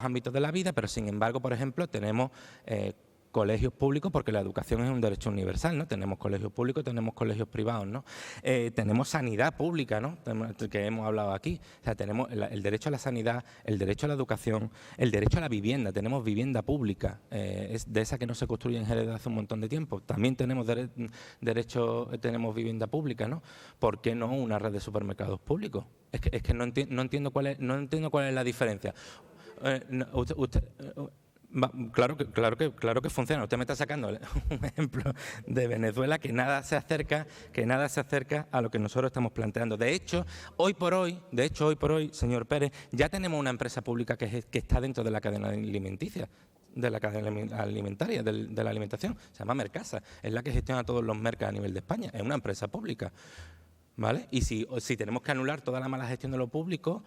ámbitos de la vida, pero sin embargo, por ejemplo, tenemos colegios públicos, porque la educación es un derecho universal, ¿no? Tenemos colegios públicos, tenemos colegios privados, ¿no? Tenemos sanidad pública, ¿no? Que hemos hablado aquí. O sea, tenemos el derecho a la sanidad, el derecho a la educación, el derecho a la vivienda. Tenemos vivienda pública, es de esa que no se construye en Jerez desde hace un montón de tiempo. También tenemos tenemos vivienda pública, ¿no? ¿Por qué no una red de supermercados públicos? Es que no entiendo cuál es la diferencia. Claro que funciona. Usted me está sacando un ejemplo de Venezuela que nada se acerca a lo que nosotros estamos planteando. De hecho, hoy por hoy, señor Pérez, ya tenemos una empresa pública que está dentro de la cadena alimenticia, de la cadena alimentaria, de la alimentación. Se llama Mercasa, es la que gestiona todos los mercados a nivel de España. Es una empresa pública, ¿vale? Y si tenemos que anular toda la mala gestión de lo público,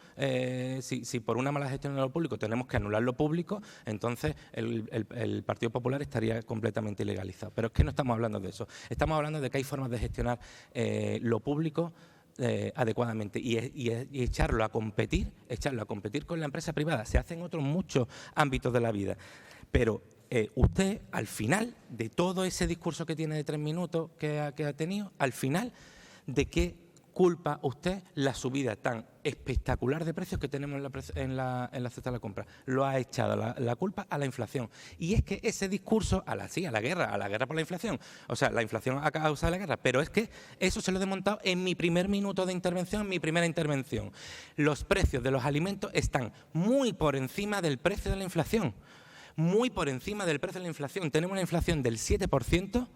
si por una mala gestión de lo público tenemos que anular lo público, entonces el Partido Popular estaría completamente ilegalizado. Pero es que no estamos hablando de eso. Estamos hablando de que hay formas de gestionar lo público adecuadamente y echarlo a competir con la empresa privada. Se hace en otros muchos ámbitos de la vida. Pero usted, al final de todo ese discurso que tiene de 3 minutos que ha tenido, al final, ¿de qué culpa usted la subida tan espectacular de precios que tenemos en la cesta de la compra? Lo ha echado la culpa a la inflación. Y es que ese discurso, a la guerra por la inflación. O sea, la inflación ha causado la guerra, pero es que eso se lo he desmontado en mi primer minuto de intervención, en mi primera intervención. Los precios de los alimentos están muy por encima del precio de la inflación. Muy por encima del precio de la inflación. Tenemos una inflación del 7%.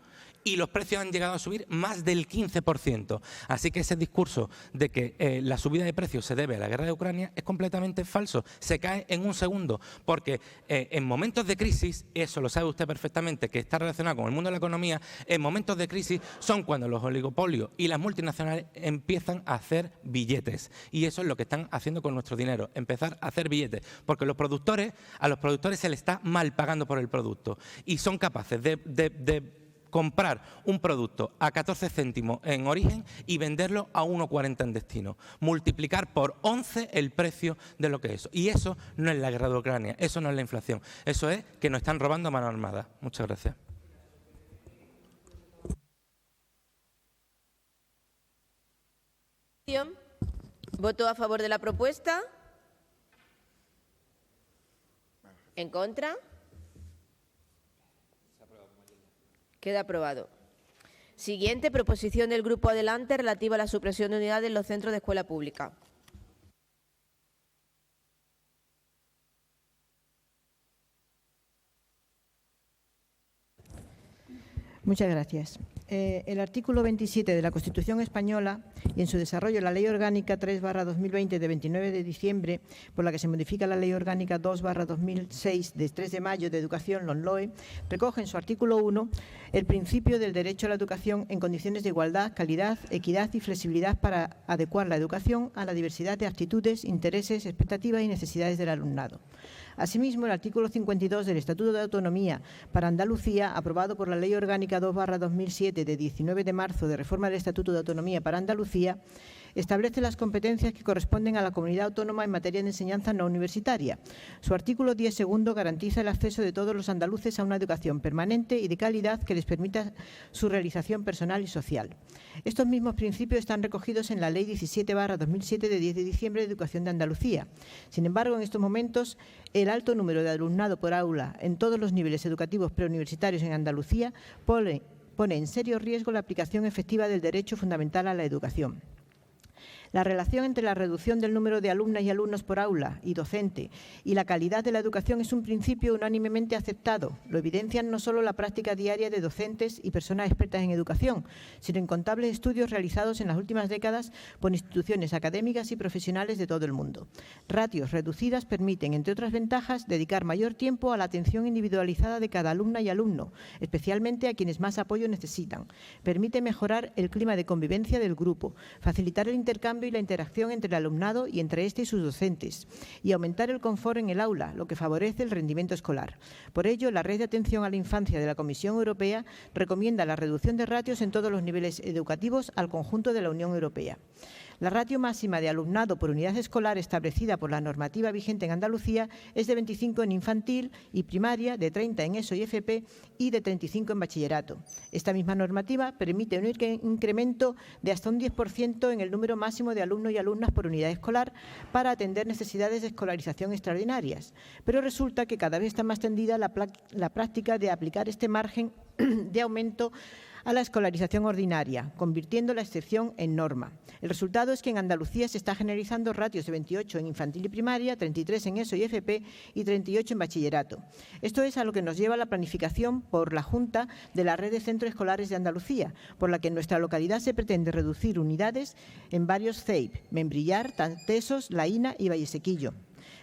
Y los precios han llegado a subir más del 15%. Así que ese discurso de que la subida de precios se debe a la guerra de Ucrania es completamente falso. Se cae en un segundo, porque en momentos de crisis, eso lo sabe usted perfectamente, que está relacionado con el mundo de la economía, en momentos de crisis son cuando los oligopolios y las multinacionales empiezan a hacer billetes. Y eso es lo que están haciendo con nuestro dinero, empezar a hacer billetes. Porque a los productores se les está mal pagando por el producto. Y son capaces de comprar un producto a 14 céntimos en origen y venderlo a 1,40 en destino. Multiplicar por 11 el precio de lo que es eso. Y eso no es la guerra de Ucrania, eso no es la inflación. Eso es que nos están robando a mano armada. Muchas gracias. ¿Voto a favor de la propuesta? ¿En contra? Queda aprobado. Siguiente, proposición del Grupo Adelante relativa a la supresión de unidades en los centros de escuela pública. Muchas gracias. El artículo 27 de la Constitución española y en su desarrollo la Ley Orgánica 3/2020 de 29 de diciembre, por la que se modifica la Ley Orgánica 2/2006 de 3 de mayo de Educación, LOMLOE, recoge en su artículo 1 el principio del derecho a la educación en condiciones de igualdad, calidad, equidad y flexibilidad para adecuar la educación a la diversidad de actitudes, intereses, expectativas y necesidades del alumnado. Asimismo, el artículo 52 del Estatuto de Autonomía para Andalucía, aprobado por la Ley Orgánica 2/2007 de 19 de marzo de reforma del Estatuto de Autonomía para Andalucía, establece las competencias que corresponden a la comunidad autónoma en materia de enseñanza no universitaria. Su artículo 10 segundo garantiza el acceso de todos los andaluces a una educación permanente y de calidad que les permita su realización personal y social. Estos mismos principios están recogidos en la Ley 17/2007 de 10 de diciembre de Educación de Andalucía. Sin embargo, en estos momentos, el alto número de alumnado por aula en todos los niveles educativos preuniversitarios en Andalucía pone en serio riesgo la aplicación efectiva del derecho fundamental a la educación. La relación entre la reducción del número de alumnas y alumnos por aula y docente y la calidad de la educación es un principio unánimemente aceptado. Lo evidencian no solo la práctica diaria de docentes y personas expertas en educación, sino incontables estudios realizados en las últimas décadas por instituciones académicas y profesionales de todo el mundo. Ratios reducidas permiten, entre otras ventajas, dedicar mayor tiempo a la atención individualizada de cada alumna y alumno, especialmente a quienes más apoyo necesitan. Permite mejorar el clima de convivencia del grupo, facilitar el intercambio y la interacción entre el alumnado y entre éste y sus docentes, y aumentar el confort en el aula, lo que favorece el rendimiento escolar. Por ello, la Red de Atención a la Infancia de la Comisión Europea recomienda la reducción de ratios en todos los niveles educativos al conjunto de la Unión Europea. La ratio máxima de alumnado por unidad escolar establecida por la normativa vigente en Andalucía es de 25 en infantil y primaria, de 30 en ESO y FP y de 35 en bachillerato. Esta misma normativa permite un incremento de hasta un 10% en el número máximo de alumnos y alumnas por unidad escolar para atender necesidades de escolarización extraordinarias. Pero resulta que cada vez está más tendida la práctica de aplicar este margen de aumento a la escolarización ordinaria, convirtiendo la excepción en norma. El resultado es que en Andalucía se está generalizando ratios de 28 en infantil y primaria, 33 en ESO y FP y 38 en bachillerato. Esto es a lo que nos lleva la planificación por la Junta de la Red de Centros Escolares de Andalucía, por la que en nuestra localidad se pretende reducir unidades en varios CEIP, Membrillar, Tartesos, Laína y Vallesequillo.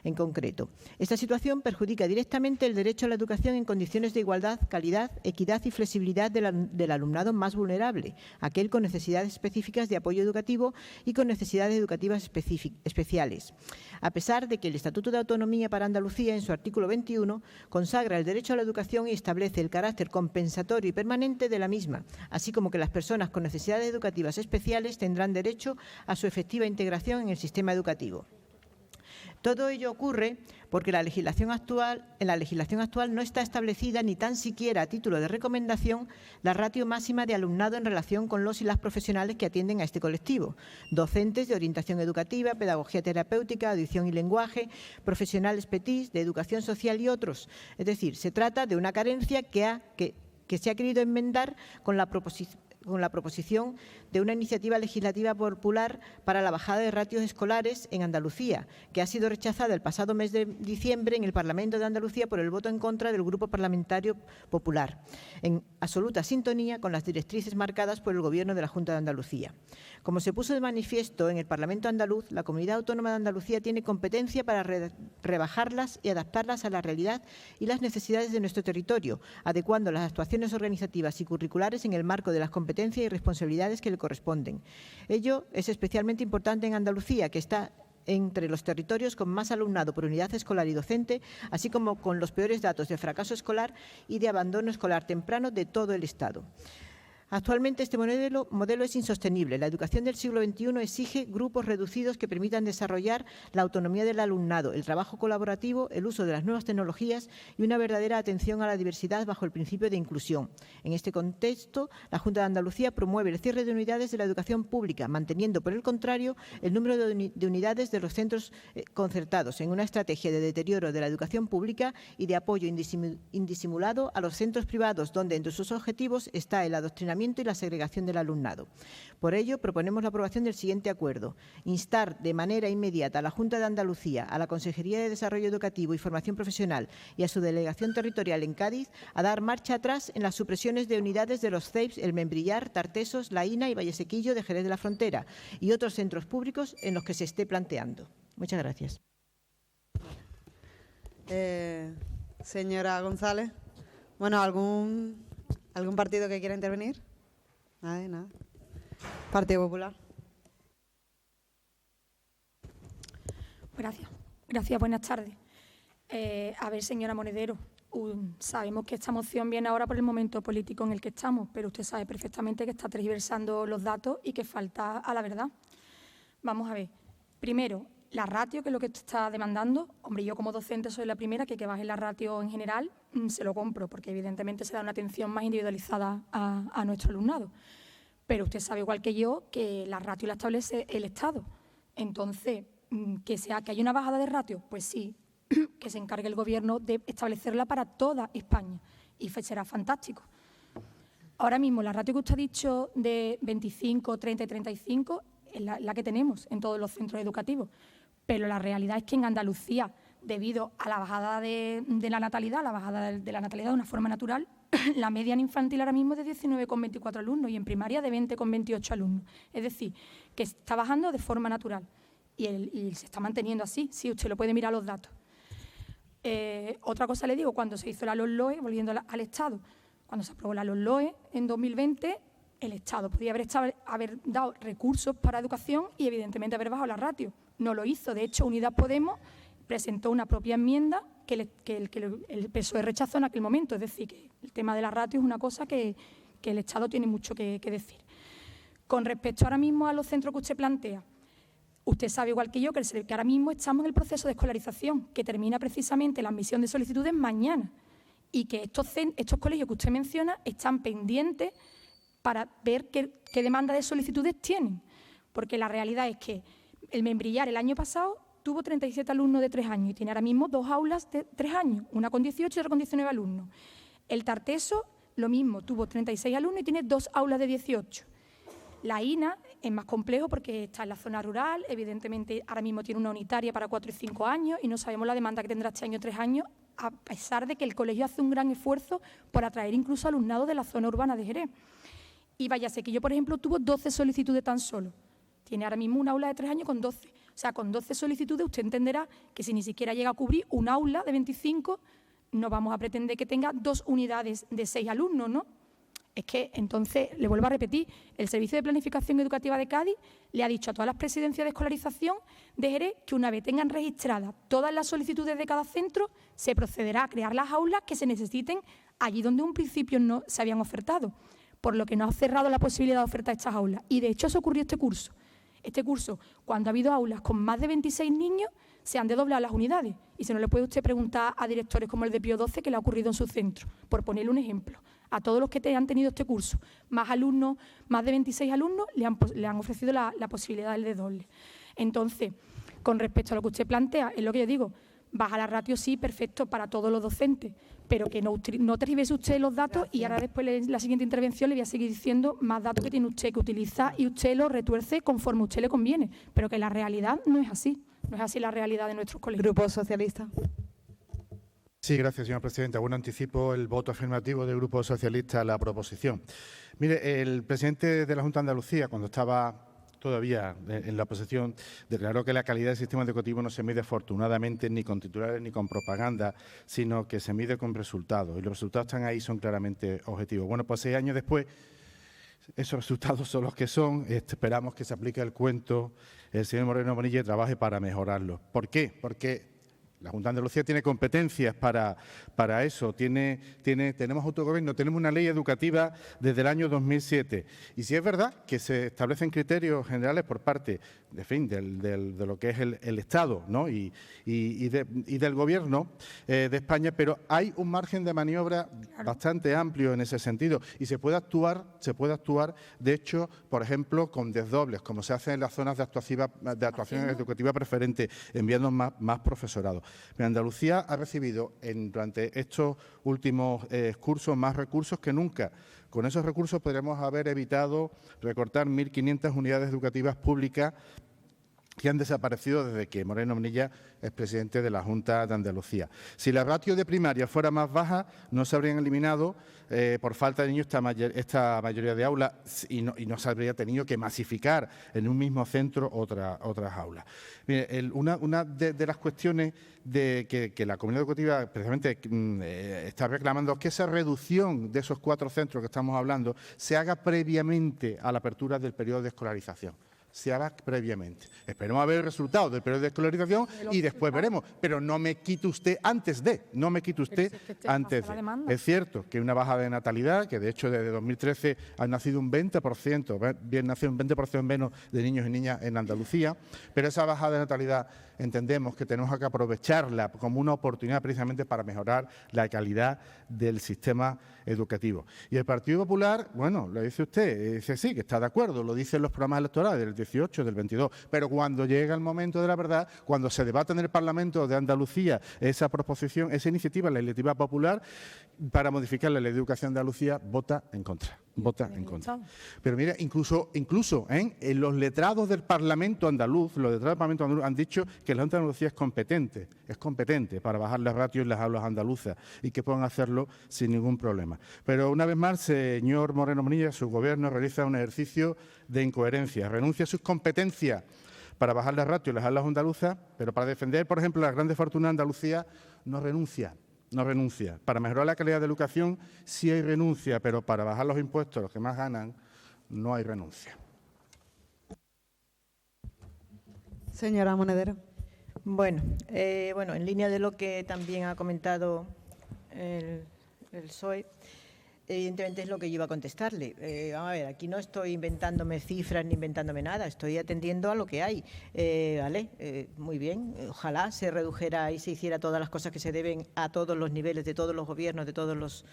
En concreto, esta situación perjudica directamente el derecho a la educación en condiciones de igualdad, calidad, equidad y flexibilidad del alumnado más vulnerable, aquel con necesidades específicas de apoyo educativo y con necesidades educativas especiales. A pesar de que el Estatuto de Autonomía para Andalucía, en su artículo 21, consagra el derecho a la educación y establece el carácter compensatorio y permanente de la misma, así como que las personas con necesidades educativas especiales tendrán derecho a su efectiva integración en el sistema educativo. Todo ello ocurre porque en la legislación actual no está establecida ni tan siquiera a título de recomendación la ratio máxima de alumnado en relación con los y las profesionales que atienden a este colectivo: docentes de orientación educativa, pedagogía terapéutica, audición y lenguaje, profesionales PETIS, de educación social y otros. Es decir, se trata de una carencia que se ha querido enmendar con la proposición de una iniciativa legislativa popular para la bajada de ratios escolares en Andalucía, que ha sido rechazada el pasado mes de diciembre en el Parlamento de Andalucía por el voto en contra del Grupo Parlamentario Popular, en absoluta sintonía con las directrices marcadas por el Gobierno de la Junta de Andalucía. Como se puso de manifiesto en el Parlamento andaluz, la Comunidad Autónoma de Andalucía tiene competencia para rebajarlas y adaptarlas a la realidad y las necesidades de nuestro territorio, adecuando las actuaciones organizativas y curriculares en el marco de las competencias y responsabilidades que le corresponden. Ello es especialmente importante en Andalucía, que está entre los territorios con más alumnado por unidad escolar y docente, así como con los peores datos de fracaso escolar y de abandono escolar temprano de todo el Estado. Actualmente este modelo es insostenible. La educación del siglo XXI exige grupos reducidos que permitan desarrollar la autonomía del alumnado, el trabajo colaborativo, el uso de las nuevas tecnologías y una verdadera atención a la diversidad bajo el principio de inclusión. En este contexto, la Junta de Andalucía promueve el cierre de unidades de la educación pública, manteniendo, por el contrario, el número de unidades de los centros concertados, en una estrategia de deterioro de la educación pública y de apoyo indisimulado a los centros privados, donde entre sus objetivos está el adoctrinamiento y la segregación del alumnado. Por ello, proponemos la aprobación del siguiente acuerdo: instar de manera inmediata a la Junta de Andalucía, a la Consejería de Desarrollo Educativo y Formación Profesional y a su delegación territorial en Cádiz a dar marcha atrás en las supresiones de unidades de los CEIPs El Membrillar, Tartesos, Laína y Vallesequillo de Jerez de la Frontera y otros centros públicos en los que se esté planteando. Muchas gracias. Señora González, bueno, ¿algún partido que quiera intervenir? Nada. Partido Popular. Gracias, buenas tardes. A ver, señora Monedero, sabemos que esta moción viene ahora por el momento político en el que estamos, pero usted sabe perfectamente que está tergiversando los datos y que falta a la verdad. Vamos a ver. Primero, la ratio, que es lo que usted está demandando. Hombre, yo como docente soy la primera que baje la ratio en general, se lo compro, porque evidentemente se da una atención más individualizada a nuestro alumnado. Pero usted sabe igual que yo que la ratio la establece el Estado. Entonces, que haya una bajada de ratio, pues sí, que se encargue el Gobierno de establecerla para toda España y será fantástico. Ahora mismo la ratio que usted ha dicho de 25, 30 y 35 es la que tenemos en todos los centros educativos. Pero la realidad es que en Andalucía, debido a la bajada de la natalidad, de una forma natural, la media en infantil ahora mismo es de 19,24 alumnos y en primaria de 20,28 alumnos. Es decir, que está bajando de forma natural y se está manteniendo así. Sí, usted lo puede mirar los datos. Otra cosa le digo, cuando se hizo la LOE, volviendo al Estado, cuando se aprobó la LOE en 2020, el Estado podía haber dado recursos para educación y evidentemente haber bajado la ratio. No lo hizo. De hecho, Unidas Podemos presentó una propia enmienda que el PSOE rechazó en aquel momento. Es decir, que el tema de la ratio es una cosa que el Estado tiene mucho que decir. Con respecto ahora mismo a los centros que usted plantea, Usted sabe igual que yo que ahora mismo estamos en el proceso de escolarización, que termina precisamente la admisión de solicitudes mañana, y que estos colegios que usted menciona están pendientes para ver qué demanda de solicitudes tienen. Porque la realidad es que el Membrillar el año pasado tuvo 37 alumnos de 3 años y tiene ahora mismo 2 aulas de 3 años, una con 18 y otra con 19 alumnos. El Tarteso, lo mismo, tuvo 36 alumnos y tiene 2 aulas de 18. La INA es más complejo porque está en la zona rural, evidentemente ahora mismo tiene una unitaria para 4 y 5 años y no sabemos la demanda que tendrá este año 3 años, a pesar de que el colegio hace un gran esfuerzo por atraer incluso alumnado de la zona urbana de Jerez. Y váyase que yo, por ejemplo, tuve 12 solicitudes tan solo. Tiene ahora mismo un aula de 3 años con 12. O sea, con 12 solicitudes usted entenderá que si ni siquiera llega a cubrir un aula de 25, no vamos a pretender que tenga 2 unidades de 6 alumnos, ¿no? Es que, entonces, le vuelvo a repetir, el Servicio de Planificación Educativa de Cádiz le ha dicho a todas las presidencias de escolarización de Jerez que una vez tengan registradas todas las solicitudes de cada centro, se procederá a crear las aulas que se necesiten allí donde un principio no se habían ofertado, por lo que no ha cerrado la posibilidad de ofertar estas aulas. Y, de hecho, eso ocurrió este curso. Este curso, cuando ha habido aulas con más de 26 niños, se han desdoblado las unidades. Y si no le puede usted preguntar a directores como el de Pío XII que le ha ocurrido en su centro, por ponerle un ejemplo. A todos los que han tenido este curso, más alumnos, más de 26 alumnos, le han ofrecido la posibilidad del desdoble. Entonces, con respecto a lo que usted plantea, es lo que yo digo, baja la ratio sí, perfecto, para todos los docentes, pero que no tergiverse usted los datos. Gracias. Y ahora después, en la siguiente intervención, le voy a seguir diciendo más datos que tiene usted que utilizar y usted los retuerce conforme a usted le conviene, pero que la realidad no es así, no es así la realidad de nuestros colegios. Grupo Socialista. Sí, gracias, señora presidenta. Bueno, anticipo el voto afirmativo del Grupo Socialista a la proposición. Mire, el presidente de la Junta de Andalucía, cuando estaba todavía en la oposición, declaró que la calidad del sistema educativo no se mide afortunadamente ni con titulares ni con propaganda, sino que se mide con resultados. Y los resultados están ahí, son claramente objetivos. Bueno, pues 6 años después, esos resultados son los que son. Esperamos que se aplique el cuento, el señor Moreno Bonilla, y trabaje para mejorarlo. ¿Por qué? Porque la Junta de Andalucía tiene competencias para eso, tenemos autogobierno, tenemos una ley educativa desde el año 2007. Y si es verdad que se establecen criterios generales por parte, de lo que es el Estado, ¿no? y del Gobierno de España, pero hay un margen de maniobra bastante amplio en ese sentido y se puede actuar, de hecho, por ejemplo, con desdobles, como se hace en las zonas de actuación educativa preferente, enviando más profesorado. Pero Andalucía ha recibido durante estos últimos cursos más recursos que nunca. Con esos recursos podríamos haber evitado recortar 1.500 unidades educativas públicas que han desaparecido desde que Moreno Bonilla es presidente de la Junta de Andalucía. Si la ratio de primaria fuera más baja, no se habrían eliminado por falta de niños esta mayoría de aulas y no se habría tenido que masificar en un mismo centro otras aulas. Mire, una de las cuestiones que la comunidad educativa precisamente está reclamando es que esa reducción de esos 4 centros que estamos hablando se haga previamente a la apertura del periodo de escolarización. Se haga previamente. Esperemos a ver el resultado del periodo de escolarización y después veremos. Pero no me quite usted antes de. Es cierto que hay una baja de natalidad, que de hecho desde 2013 han nacido un 20% menos de niños y niñas en Andalucía, pero esa baja de natalidad entendemos que tenemos que aprovecharla como una oportunidad precisamente para mejorar la calidad del sistema educativo. Y el Partido Popular, bueno, lo dice usted, dice sí, que está de acuerdo, lo dicen los programas electorales del 18, del 22, pero cuando llega el momento de la verdad, cuando se debate en el Parlamento de Andalucía esa proposición, esa iniciativa, la iniciativa popular, para modificar la ley de educación de Andalucía, vota en contra. Pero mira, incluso en los letrados del Parlamento andaluz, han dicho que la Junta de Andalucía es competente para bajar las ratios en las aulas andaluzas y que puedan hacerlo sin ningún problema. Pero una vez más, señor Moreno Bonilla, su gobierno realiza un ejercicio de incoherencia, renuncia a sus competencias para bajar las ratios en las aulas andaluzas, pero para defender, por ejemplo, las grandes fortunas de Andalucía no renuncia. Para mejorar la calidad de educación sí hay renuncia, pero para bajar los impuestos, los que más ganan, no hay renuncia. Señora Monedero. Bueno, en línea de lo que también ha comentado el PSOE, evidentemente es lo que yo iba a contestarle. Vamos a ver, aquí no estoy inventándome cifras ni inventándome nada, estoy atendiendo a lo que hay. Muy bien, ojalá se redujera y se hiciera todas las cosas que se deben a todos los niveles, de todos los gobiernos, de todas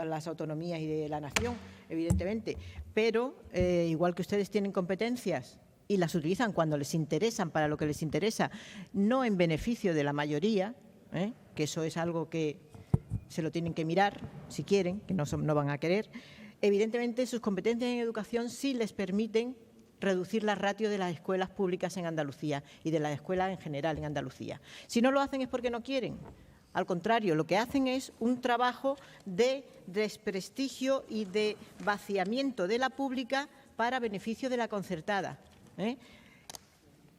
las autonomías y de la nación, evidentemente. Pero, igual que ustedes tienen competencias y las utilizan cuando les interesan, para lo que les interesa, no en beneficio de la mayoría, que eso es algo que se lo tienen que mirar, si quieren, que no van a querer. Evidentemente, sus competencias en educación sí les permiten reducir la ratio de las escuelas públicas en Andalucía y de las escuelas en general en Andalucía. Si no lo hacen es porque no quieren. Al contrario, lo que hacen es un trabajo de desprestigio y de vaciamiento de la pública para beneficio de la concertada.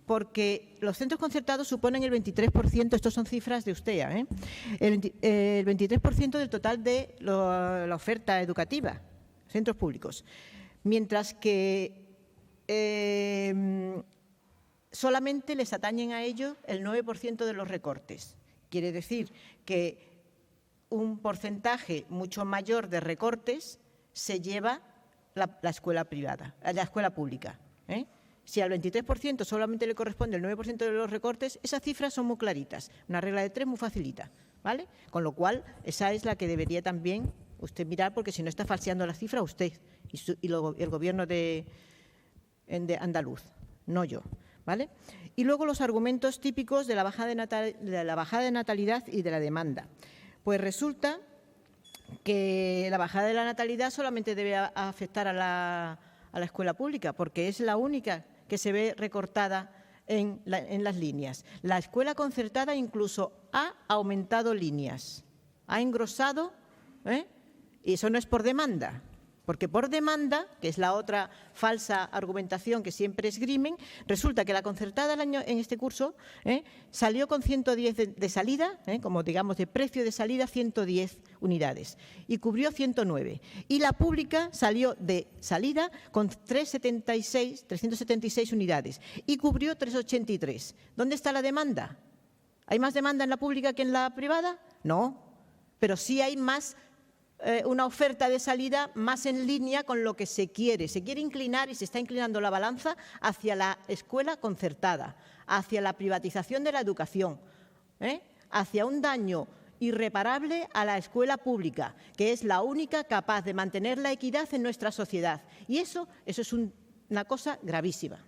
Porque los centros concertados suponen el 23%, estos son cifras de USTEA, el 23% del total de la oferta educativa, centros públicos, mientras que solamente les atañen a ellos el 9% de los recortes. Quiere decir que un porcentaje mucho mayor de recortes se lleva la escuela privada, la escuela pública. Si al 23% solamente le corresponde el 9% de los recortes, esas cifras son muy claritas. Una regla de 3 muy facilita, ¿vale? Con lo cual, esa es la que debería también usted mirar, porque si no está falseando la cifra usted y el Gobierno de andaluz, no yo, ¿vale? Y luego los argumentos típicos de la bajada de natalidad y de la demanda. Pues resulta que la bajada de la natalidad solamente debe afectar a la escuela pública, porque es la única que se ve recortada en las líneas. La escuela concertada incluso ha aumentado líneas, ha engrosado, y eso no es por demanda, porque por demanda, que es la otra falsa argumentación que siempre esgrimen, resulta que la concertada en este curso salió con 110 de salida, como digamos de precio de salida, 110 unidades y cubrió 109. Y la pública salió de salida con 376 unidades y cubrió 383. ¿Dónde está la demanda? ¿Hay más demanda en la pública que en la privada? No, pero sí hay más una oferta de salida más en línea con lo que se quiere. Se quiere inclinar y se está inclinando la balanza hacia la escuela concertada, hacia la privatización de la educación, hacia un daño irreparable a la escuela pública, que es la única capaz de mantener la equidad en nuestra sociedad. Y eso es una cosa gravísima.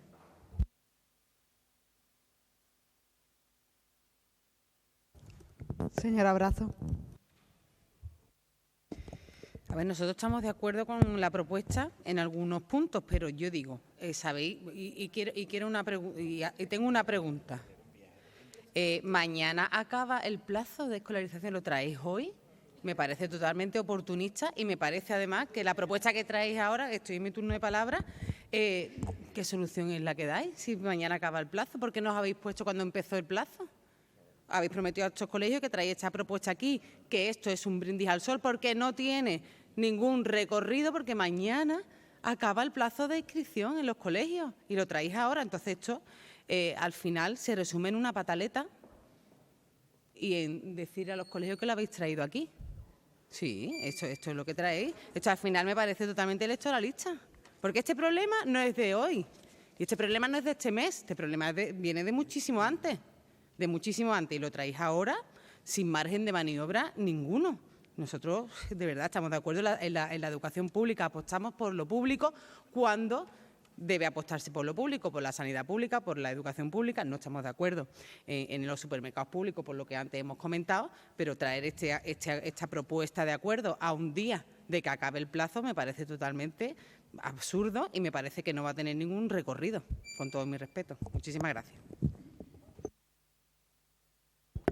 Señora Brazo. A ver, nosotros estamos de acuerdo con la propuesta en algunos puntos, pero yo digo, ¿sabéis? Y tengo una pregunta. ¿Mañana acaba el plazo de escolarización? ¿Lo traéis hoy? Me parece totalmente oportunista y me parece además que la propuesta que traéis ahora, que estoy en mi turno de palabra, ¿qué solución es la que dais si mañana acaba el plazo? ¿Por qué no os habéis puesto cuando empezó el plazo? Habéis prometido a estos colegios que traéis esta propuesta aquí, que esto es un brindis al sol, porque no tiene ningún recorrido, porque mañana acaba el plazo de inscripción en los colegios y lo traéis ahora. Entonces esto al final se resume en una pataleta y en decir a los colegios que lo habéis traído aquí. Sí, esto es lo que traéis. Esto al final me parece totalmente electoralista, porque este problema no es de hoy y este problema no es de este mes, este problema viene de muchísimo antes, y lo traéis ahora sin margen de maniobra ninguno. Nosotros, de verdad, estamos de acuerdo en la educación pública, apostamos por lo público cuando debe apostarse por lo público, por la sanidad pública, por la educación pública. No estamos de acuerdo en los supermercados públicos, por lo que antes hemos comentado, pero traer esta propuesta de acuerdo a un día de que acabe el plazo me parece totalmente absurdo y me parece que no va a tener ningún recorrido, con todo mi respeto. Muchísimas gracias.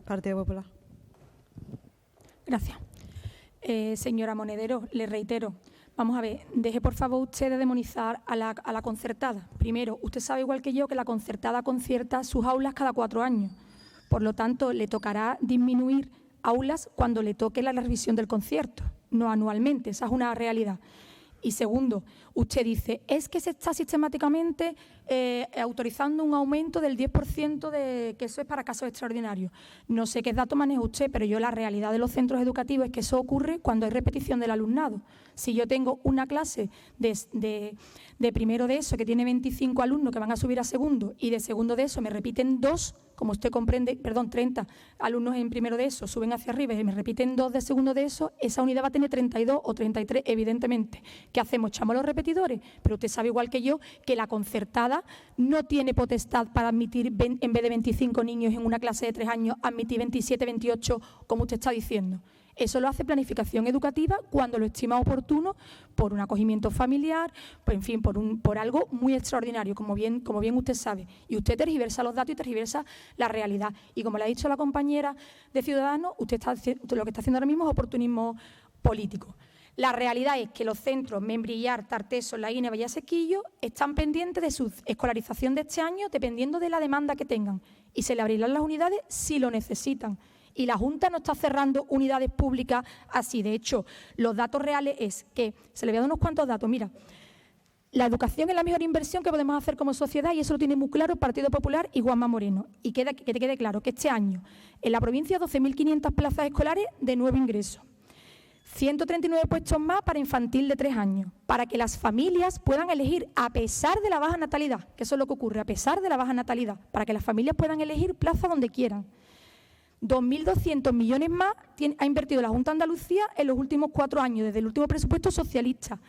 Partido Popular. Gracias. Señora Monedero, le reitero, vamos a ver, deje por favor usted de demonizar a la concertada. Primero, usted sabe igual que yo que la concertada concierta sus aulas cada 4 años. Por lo tanto, le tocará disminuir aulas cuando le toque la revisión del concierto, no anualmente, esa es una realidad. Y segundo, usted dice, es que se está sistemáticamente autorizando un aumento del 10% de que eso es para casos extraordinarios. No sé qué dato maneja usted, pero yo la realidad de los centros educativos es que eso ocurre cuando hay repetición del alumnado. Si yo tengo una clase de primero de ESO que tiene 25 alumnos que van a subir a segundo y de segundo de ESO me repiten 2, como usted comprende, 30 alumnos en primero de ESO suben hacia arriba y me repiten 2 de segundo de ESO, esa unidad va a tener 32 o 33, evidentemente. ¿Qué hacemos? Echamos los repetidores, pero usted sabe igual que yo que la concertada no tiene potestad para admitir, en vez de 25 niños en una clase de 3 años, admitir 27, 28, como usted está diciendo. Eso lo hace planificación educativa cuando lo estima oportuno por un acogimiento familiar, pues, en fin, por algo muy extraordinario, como bien usted sabe. Y usted tergiversa los datos y tergiversa la realidad. Y como le ha dicho la compañera de Ciudadanos, usted lo que está haciendo ahora mismo es oportunismo político. La realidad es que los centros Membrillar, Tarteso, Laínez, Vallasequillo están pendientes de su escolarización de este año dependiendo de la demanda que tengan y se le abrirán las unidades si lo necesitan. Y la Junta no está cerrando unidades públicas así. De hecho, los datos reales es que, se le voy a dar unos cuantos datos, mira, la educación es la mejor inversión que podemos hacer como sociedad y eso lo tiene muy claro el Partido Popular y Juanma Moreno. Y que te quede claro que este año en la provincia 12.500 plazas escolares de nuevo ingreso. 139 puestos más para infantil de 3 años, para que las familias puedan elegir, a pesar de la baja natalidad, que eso es lo que ocurre, a pesar de la baja natalidad, para que las familias puedan elegir plaza donde quieran. 2.200 millones más ha invertido la Junta de Andalucía en los últimos 4 años, desde el último presupuesto socialista.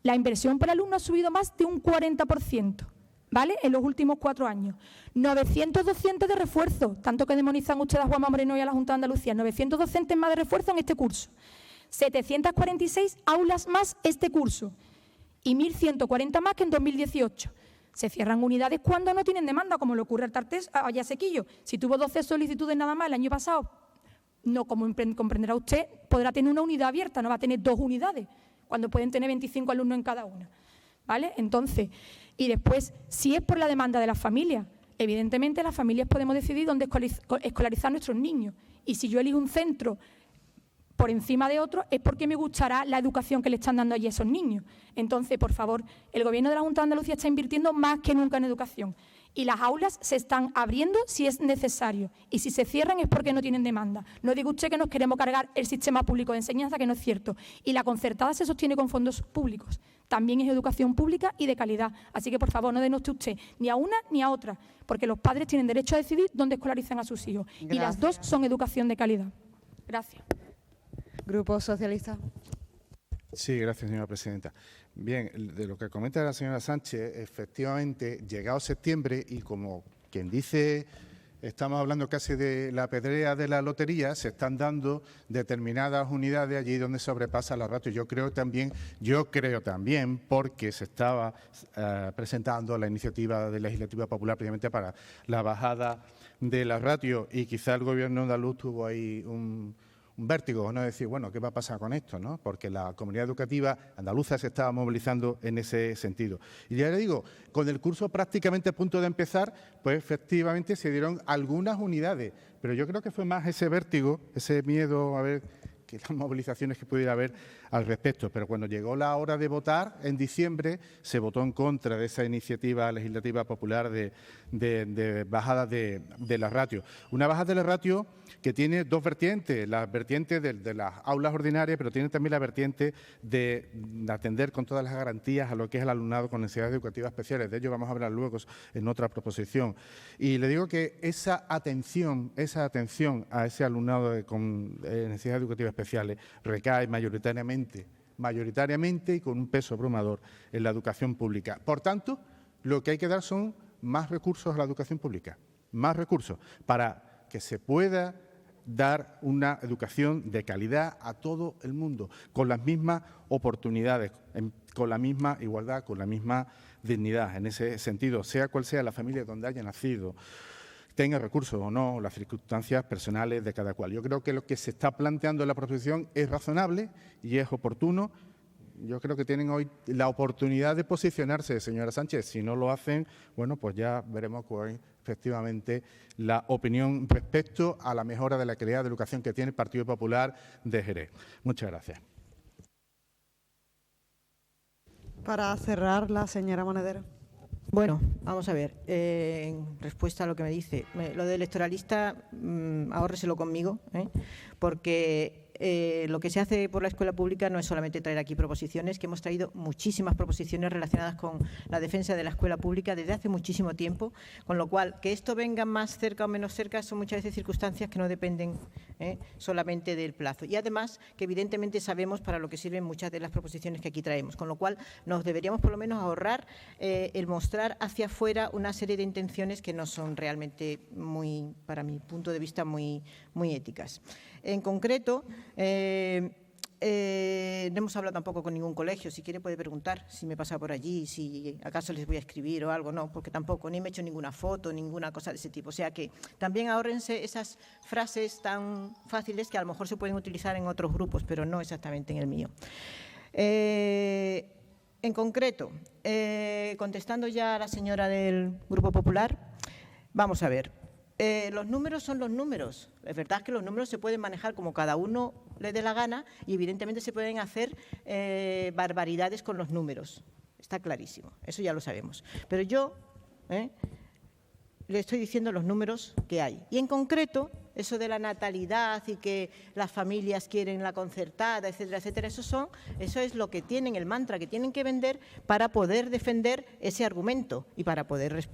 La inversión por alumno ha subido más de un 40%, ¿vale?, en los últimos 4 años. 900 docentes de refuerzo, tanto que demonizan ustedes a Juanma Moreno y a la Junta de Andalucía, 900 docentes más de refuerzo en este curso. 746 aulas más este curso y 1.140 más que en 2018. Se cierran unidades cuando no tienen demanda, como le ocurre al Tartés, a Vallasequillo. Si tuvo 12 solicitudes nada más el año pasado, no, como comprenderá usted, podrá tener una unidad abierta, no va a tener 2 unidades, cuando pueden tener 25 alumnos en cada una, ¿vale? Entonces, y después, si es por la demanda de las familias, evidentemente las familias podemos decidir dónde escolarizar a nuestros niños. Y si yo elijo un centro por encima de otro, es porque me gustará la educación que le están dando allí a esos niños. Entonces, por favor, el Gobierno de la Junta de Andalucía está invirtiendo más que nunca en educación. Y las aulas se están abriendo si es necesario. Y si se cierran es porque no tienen demanda. No diga usted que nos queremos cargar el sistema público de enseñanza, que no es cierto. Y la concertada se sostiene con fondos públicos. También es educación pública y de calidad. Así que, por favor, no denoste usted ni a una ni a otra, porque los padres tienen derecho a decidir dónde escolarizan a sus hijos. Gracias. Y las dos son educación de calidad. Gracias. Grupo Socialista. Sí, gracias, señora presidenta. Bien, de lo que comenta la señora Sánchez, efectivamente, llegado septiembre y como quien dice, estamos hablando casi de la pedrea de la lotería, se están dando determinadas unidades allí donde sobrepasa la ratio. Yo creo también, porque se estaba presentando la iniciativa de legislativa popular precisamente para la bajada de la ratio y quizá el Gobierno andaluz tuvo ahí un vértigo, ¿no? Decir, bueno, ¿qué va a pasar con esto?, ¿no? Porque la comunidad educativa andaluza se estaba movilizando en ese sentido. Y ya le digo, con el curso prácticamente a punto de empezar, pues efectivamente se dieron algunas unidades, pero yo creo que fue más ese vértigo, ese miedo a ver que las movilizaciones que pudiera haber al respecto. Pero cuando llegó la hora de votar, en diciembre, se votó en contra de esa iniciativa legislativa popular de bajada de la ratio. Una bajada de la ratio que tiene 2 vertientes, la vertiente de las aulas ordinarias, pero tiene también la vertiente de atender con todas las garantías a lo que es el alumnado con necesidades educativas especiales. De ello vamos a hablar luego en otra proposición. Y le digo que esa atención a ese alumnado con necesidades educativas especiales recae mayoritariamente y con un peso abrumador en la educación pública. Por tanto, lo que hay que dar son más recursos a la educación pública, más recursos para que se pueda dar una educación de calidad a todo el mundo, con las mismas oportunidades, con la misma igualdad, con la misma dignidad. En ese sentido, sea cual sea la familia donde haya nacido, tenga recursos o no, las circunstancias personales de cada cual. Yo creo que lo que se está planteando en la proposición es razonable y es oportuno. Yo creo que tienen hoy la oportunidad de posicionarse, señora Sánchez. Si no lo hacen, bueno, pues ya veremos cuál es efectivamente la opinión respecto a la mejora de la calidad de educación que tiene el Partido Popular de Jerez. Muchas gracias. Para cerrar, la señora Monedero. Bueno, vamos a ver, en respuesta a lo que me dice, lo de electoralista, ahórreselo conmigo, porque lo que se hace por la escuela pública no es solamente traer aquí proposiciones, que hemos traído muchísimas proposiciones relacionadas con la defensa de la escuela pública desde hace muchísimo tiempo, con lo cual, que esto venga más cerca o menos cerca son muchas veces circunstancias que no dependen solamente del plazo. Y además, que evidentemente sabemos para lo que sirven muchas de las proposiciones que aquí traemos, con lo cual nos deberíamos por lo menos ahorrar el mostrar hacia afuera una serie de intenciones que no son realmente muy, para mi punto de vista, muy éticas. En concreto, no hemos hablado tampoco con ningún colegio. Si quiere puede preguntar si me pasa por allí, si acaso les voy a escribir o algo. No, porque tampoco, ni me he hecho ninguna foto, ninguna cosa de ese tipo. O sea que también ahórrense esas frases tan fáciles que a lo mejor se pueden utilizar en otros grupos, pero no exactamente en el mío. En concreto, contestando ya a la señora del Grupo Popular, vamos a ver. Los números son los números. Es verdad que los números se pueden manejar como cada uno le dé la gana y evidentemente se pueden hacer barbaridades con los números. Está clarísimo, eso ya lo sabemos. Pero yo le estoy diciendo los números que hay. Y en concreto, eso de la natalidad y que las familias quieren la concertada, etcétera, etcétera, eso es lo que tienen, el mantra que tienen que vender para poder defender ese argumento y para poder,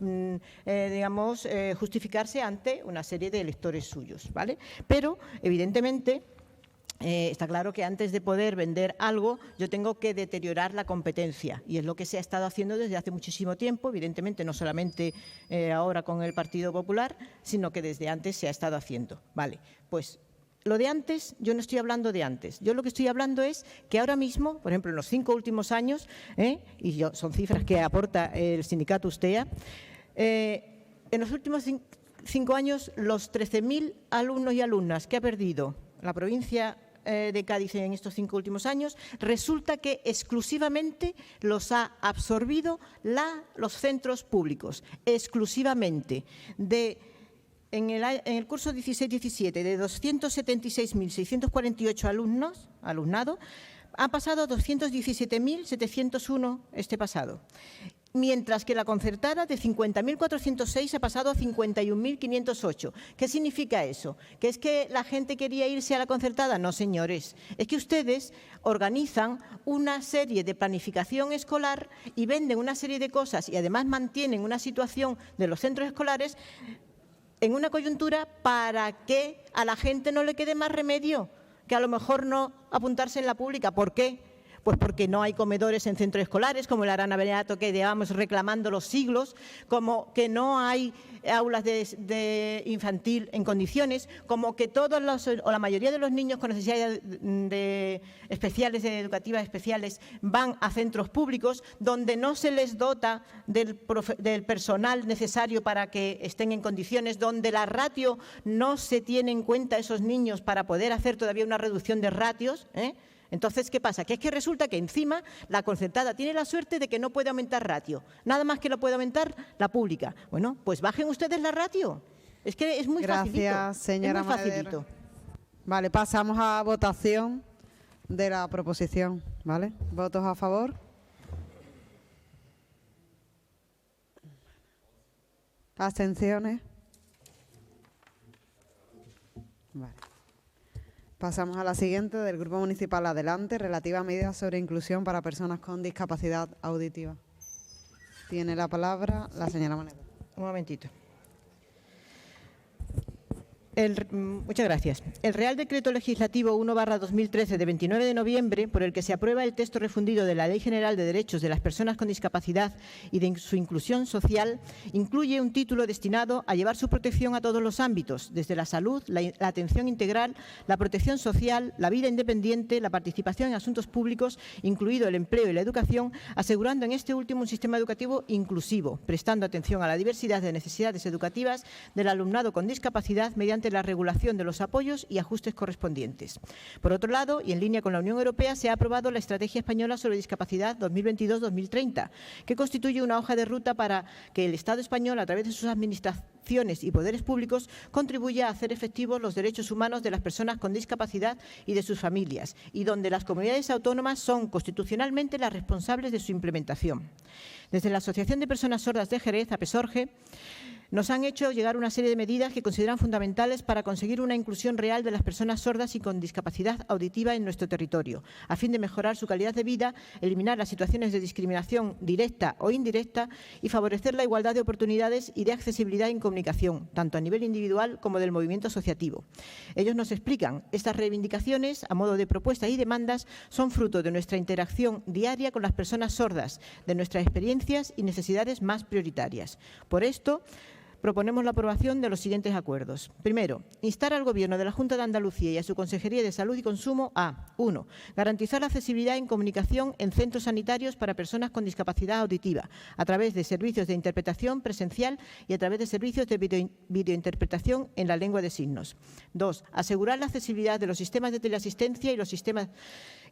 digamos, justificarse ante una serie de electores suyos, ¿vale? Pero, evidentemente, está claro que antes de poder vender algo yo tengo que deteriorar la competencia y es lo que se ha estado haciendo desde hace muchísimo tiempo, evidentemente no solamente ahora con el Partido Popular, sino que desde antes se ha estado haciendo. Vale, pues lo de antes, yo no estoy hablando de antes. Yo lo que estoy hablando es que ahora mismo, por ejemplo, en los 5 últimos años, y son cifras que aporta el sindicato Ustea, en los últimos 5 años los 13.000 alumnos y alumnas que ha perdido la provincia de Cádiz en estos 5 últimos años, resulta que exclusivamente los ha absorbido los centros públicos, exclusivamente. En el curso 16-17, de 276.648 alumnado, han pasado a 217.701 este pasado. Mientras que la concertada de 50.406 ha pasado a 51.508. ¿Qué significa eso? ¿Que es que la gente quería irse a la concertada? No, señores. Es que ustedes organizan una serie de planificación escolar y venden una serie de cosas y además mantienen una situación de los centros escolares en una coyuntura para que a la gente no le quede más remedio que a lo mejor no apuntarse en la pública. ¿Por qué? Pues porque no hay comedores en centros escolares, como el Arana Beato que llevamos reclamando los siglos, como que no hay aulas de infantil en condiciones, como que todos o la mayoría de los niños con necesidades educativas especiales van a centros públicos donde no se les dota del personal necesario para que estén en condiciones, donde la ratio no se tiene en cuenta a esos niños para poder hacer todavía una reducción de ratios, Entonces, ¿qué pasa? Que es que resulta que encima la concertada tiene la suerte de que no puede aumentar ratio. Nada más que lo puede aumentar la pública. Bueno, pues bajen ustedes la ratio. Es que es muy facilito. Gracias, señora Monedero. Vale, pasamos a votación de la proposición. ¿Vale? ¿Votos a favor? ¿Abstenciones? Vale. Pasamos a la siguiente, del Grupo Municipal Adelante, relativa a medidas sobre inclusión para personas con discapacidad auditiva. Tiene la palabra la señora Monedero. Un momentito. Muchas gracias. El Real Decreto Legislativo 1/2013 de 29 de noviembre, por el que se aprueba el texto refundido de la Ley General de Derechos de las Personas con Discapacidad y de su inclusión social, incluye un título destinado a llevar su protección a todos los ámbitos, desde la salud, la atención integral, la protección social, la vida independiente, la participación en asuntos públicos, incluido el empleo y la educación, asegurando en este último un sistema educativo inclusivo, prestando atención a la diversidad de necesidades educativas del alumnado con discapacidad mediante mediante la regulación de los apoyos y ajustes correspondientes. Por otro lado, y en línea con la Unión Europea, se ha aprobado la Estrategia Española sobre Discapacidad 2022-2030, que constituye una hoja de ruta para que el Estado español, a través de sus administraciones y poderes públicos, contribuya a hacer efectivos los derechos humanos de las personas con discapacidad y de sus familias, y donde las comunidades autónomas son constitucionalmente las responsables de su implementación. Desde la Asociación de Personas Sordas de Jerez, APESORGE, nos han hecho llegar una serie de medidas que consideran fundamentales para conseguir una inclusión real de las personas sordas y con discapacidad auditiva en nuestro territorio, a fin de mejorar su calidad de vida, eliminar las situaciones de discriminación directa o indirecta y favorecer la igualdad de oportunidades y de accesibilidad en comunicación, tanto a nivel individual como del movimiento asociativo. Ellos nos explican, estas reivindicaciones, a modo de propuestas y demandas, son fruto de nuestra interacción diaria con las personas sordas, de nuestras experiencias y necesidades más prioritarias. Por esto, proponemos la aprobación de los siguientes acuerdos. Primero, instar al Gobierno de la Junta de Andalucía y a su Consejería de Salud y Consumo a 1. Garantizar la accesibilidad en comunicación en centros sanitarios para personas con discapacidad auditiva, a través de servicios de interpretación presencial y a través de servicios de videointerpretación en la lengua de signos. 2. Asegurar la accesibilidad de los sistemas de teleasistencia y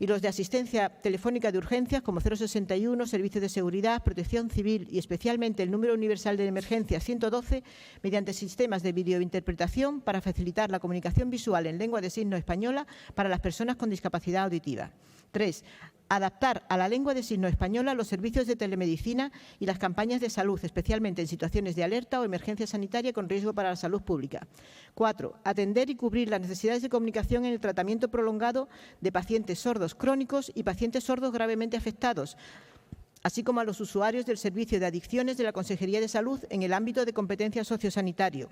los de asistencia telefónica de urgencias como 061, servicios de seguridad, protección civil y especialmente el número universal de emergencia 112 mediante sistemas de videointerpretación para facilitar la comunicación visual en lengua de signos española para las personas con discapacidad auditiva. 3. Adaptar a la lengua de signos española los servicios de telemedicina y las campañas de salud, especialmente en situaciones de alerta o emergencia sanitaria con riesgo para la salud pública. 4. Atender y cubrir las necesidades de comunicación en el tratamiento prolongado de pacientes sordos crónicos y pacientes sordos gravemente afectados, así como a los usuarios del Servicio de Adicciones de la Consejería de Salud en el ámbito de competencia sociosanitario.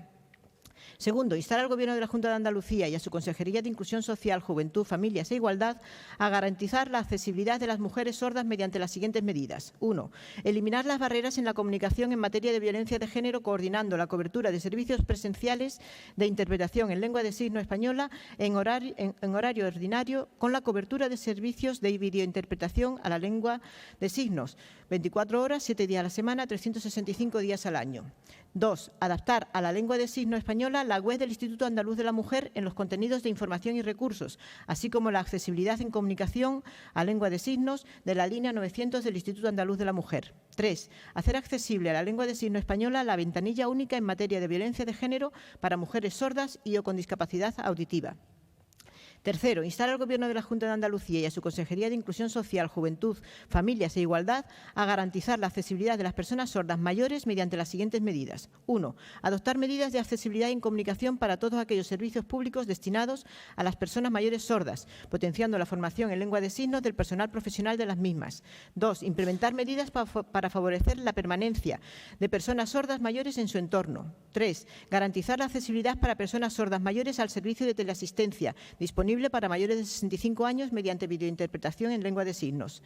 Segundo, instar al Gobierno de la Junta de Andalucía y a su Consejería de Inclusión Social, Juventud, Familias e Igualdad a garantizar la accesibilidad de las mujeres sordas mediante las siguientes medidas. 1. Eliminar las barreras en la comunicación en materia de violencia de género, coordinando la cobertura de servicios presenciales de interpretación en lengua de signos española en horario ordinario con la cobertura de servicios de videointerpretación a la lengua de signos, 24 horas, 7 días a la semana, 365 días al año. 2. Adaptar a la lengua de signos española la web del Instituto Andaluz de la Mujer en los contenidos de información y recursos, así como la accesibilidad en comunicación a lengua de signos de la línea 900 del Instituto Andaluz de la Mujer. 3. Hacer accesible a la lengua de signos española la ventanilla única en materia de violencia de género para mujeres sordas y o con discapacidad auditiva. Tercero, instar al Gobierno de la Junta de Andalucía y a su Consejería de Inclusión Social, Juventud, Familias e Igualdad a garantizar la accesibilidad de las personas sordas mayores mediante las siguientes medidas. 1. Adoptar medidas de accesibilidad en comunicación para todos aquellos servicios públicos destinados a las personas mayores sordas, potenciando la formación en lengua de signos del personal profesional de las mismas. 2. Implementar medidas para favorecer la permanencia de personas sordas mayores en su entorno. 3. Garantizar la accesibilidad para personas sordas mayores al servicio de teleasistencia, disponible para mayores de 65 años mediante videointerpretación en lengua de signos.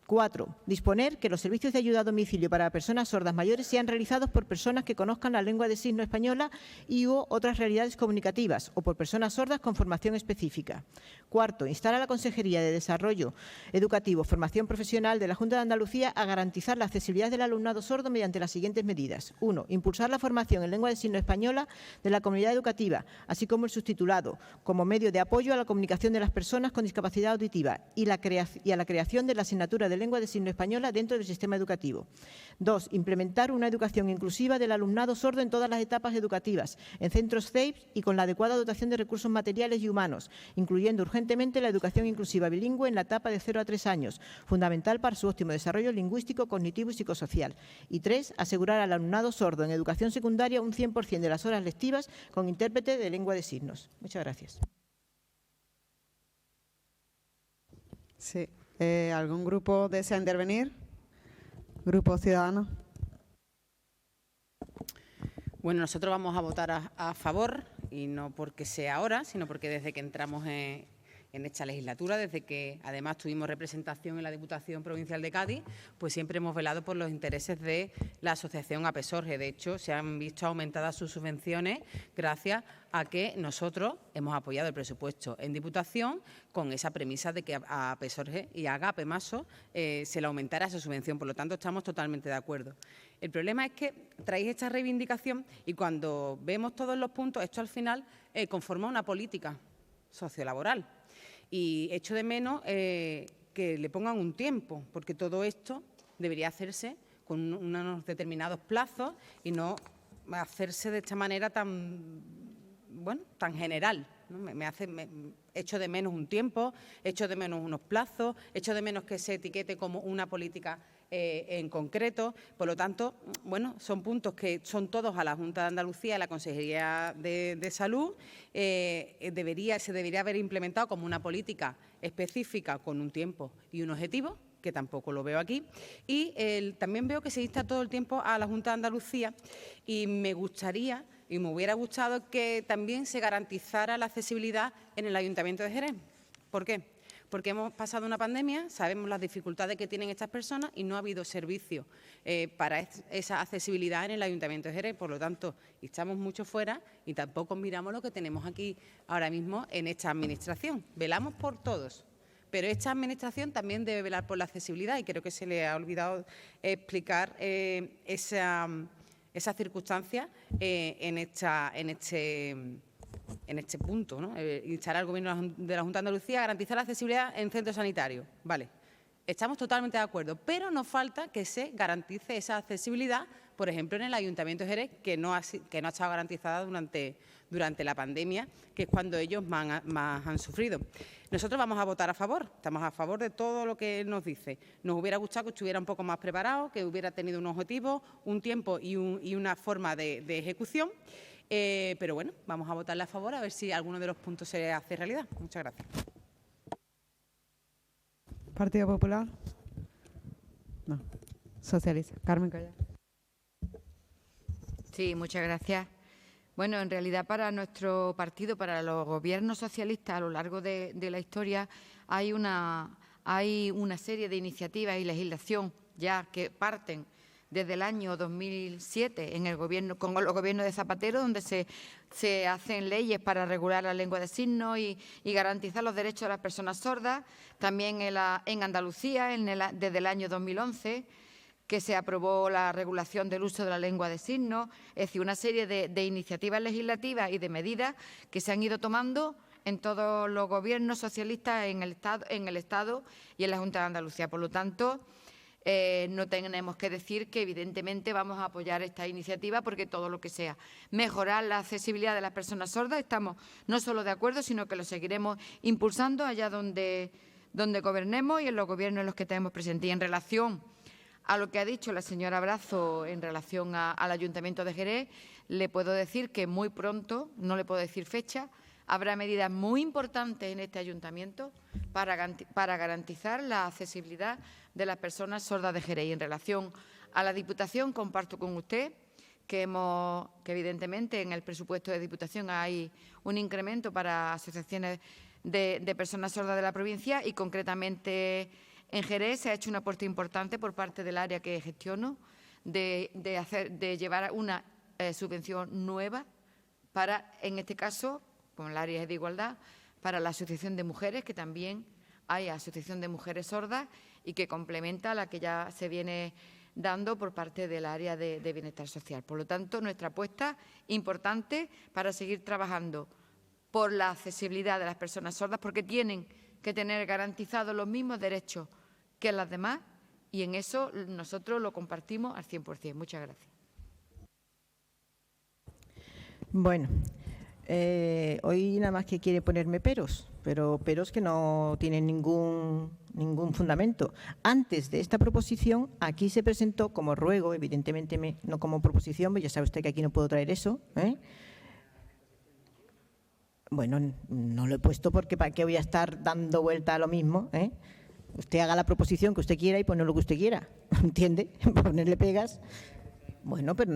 4. Disponer que los servicios de ayuda a domicilio para personas sordas mayores sean realizados por personas que conozcan la lengua de signos española y u otras realidades comunicativas o por personas sordas con formación específica. 4. Instar a la Consejería de Desarrollo Educativo, Formación Profesional de la Junta de Andalucía a garantizar la accesibilidad del alumnado sordo mediante las siguientes medidas. 1. Impulsar la formación en lengua de signos española de la comunidad educativa, así como el subtitulado, como medio de apoyo a la comunicación de las personas con discapacidad auditiva y a la creación de la asignatura de lengua de signos española dentro del sistema educativo. 2. Implementar una educación inclusiva del alumnado sordo en todas las etapas educativas, en centros CEIP y con la adecuada dotación de recursos materiales y humanos, incluyendo urgentemente la educación inclusiva bilingüe en la etapa de 0 a 3 años, fundamental para su óptimo desarrollo lingüístico, cognitivo y psicosocial. Y 3. Asegurar al alumnado sordo en educación secundaria un 100% de las horas lectivas con intérprete de lengua de signos. Muchas gracias. Sí. ¿Algún grupo desea intervenir? ¿Grupo Ciudadanos? Bueno, nosotros vamos a votar a favor, y no porque sea ahora, sino porque desde que entramos en en esta legislatura, desde que además tuvimos representación en la Diputación Provincial de Cádiz, pues siempre hemos velado por los intereses de la asociación APESORGE. De hecho, se han visto aumentadas sus subvenciones gracias a que nosotros hemos apoyado el presupuesto en Diputación con esa premisa de que a APESORGE y a AGAPE-MASO se le aumentara esa subvención. Por lo tanto, estamos totalmente de acuerdo. El problema es que traéis esta reivindicación y cuando vemos todos los puntos, esto al final conforma una política sociolaboral. Y echo de menos que le pongan un tiempo, porque todo esto debería hacerse con unos determinados plazos y no hacerse de esta manera tan general, ¿no? Echo de menos un tiempo, echo de menos unos plazos, echo de menos que se etiquete como una política en concreto. Por lo tanto, bueno, son puntos que son todos a la Junta de Andalucía y a la Consejería de Salud. Se debería haber implementado como una política específica con un tiempo y un objetivo, que tampoco lo veo aquí. Y también veo que se insta todo el tiempo a la Junta de Andalucía y me gustaría y me hubiera gustado que también se garantizara la accesibilidad en el Ayuntamiento de Jerez. ¿Por qué? Porque hemos pasado una pandemia, sabemos las dificultades que tienen estas personas y no ha habido servicio para esa accesibilidad en el Ayuntamiento de Jerez. Por lo tanto, estamos mucho fuera y tampoco miramos lo que tenemos aquí ahora mismo en esta Administración. Velamos por todos, pero esta Administración también debe velar por la accesibilidad y creo que se le ha olvidado explicar esa circunstancia en este punto, ¿no? Instar al Gobierno de la Junta de Andalucía a garantizar la accesibilidad en centros sanitarios. Vale, estamos totalmente de acuerdo, pero nos falta que se garantice esa accesibilidad, por ejemplo, en el Ayuntamiento de Jerez, que no ha estado garantizada durante la pandemia, que es cuando ellos más han sufrido. Nosotros vamos a votar a favor, estamos a favor de todo lo que nos dice. Nos hubiera gustado que estuviera un poco más preparado, que hubiera tenido un objetivo, un tiempo y una forma de ejecución. Pero bueno, vamos a votarle a favor a ver si alguno de los puntos se hace realidad. Muchas gracias. ¿Partido Popular? No. Socialista. Carmen Callar. Sí, muchas gracias. Bueno, en realidad para nuestro partido, para los gobiernos socialistas a lo largo de la historia, hay una serie de iniciativas y legislación ya que parten desde el año 2007 con los gobiernos de Zapatero, donde se hacen leyes para regular la lengua de signos y garantizar los derechos de las personas sordas. También en Andalucía, desde el año 2011, que se aprobó la regulación del uso de la lengua de signos. Es decir, una serie de iniciativas legislativas y de medidas que se han ido tomando en todos los gobiernos socialistas en el Estado y en la Junta de Andalucía. Por lo tanto, no tenemos que decir que evidentemente vamos a apoyar esta iniciativa porque todo lo que sea mejorar la accesibilidad de las personas sordas estamos no solo de acuerdo, sino que lo seguiremos impulsando allá donde gobernemos y en los gobiernos en los que tenemos presente. Y en relación a lo que ha dicho la señora Brazo en relación al Ayuntamiento de Jerez, le puedo decir que muy pronto, no le puedo decir fecha, habrá medidas muy importantes en este ayuntamiento para garantizar la accesibilidad de las personas sordas de Jerez. Y en relación a la Diputación, comparto con usted que evidentemente en el presupuesto de Diputación hay un incremento para asociaciones de personas sordas de la provincia y concretamente en Jerez se ha hecho un aporte importante por parte del área que gestiono de llevar una subvención nueva para, en este caso, con el área de igualdad, para la Asociación de Mujeres, que también hay Asociación de Mujeres Sordas y que complementa a la que ya se viene dando por parte del área de bienestar social. Por lo tanto, nuestra apuesta importante para seguir trabajando por la accesibilidad de las personas sordas, porque tienen que tener garantizados los mismos derechos que las demás, y en eso nosotros lo compartimos al 100%. Muchas gracias. Bueno. Hoy nada más que quiere ponerme peros, pero peros que no tienen ningún fundamento. Antes de esta proposición, aquí se presentó como ruego, evidentemente no como proposición, ya sabe usted que aquí no puedo traer eso. Bueno, no lo he puesto porque para qué voy a estar dando vuelta a lo mismo. Usted haga la proposición que usted quiera y poner lo que usted quiera, ¿entiende? Ponerle pegas. Bueno, pero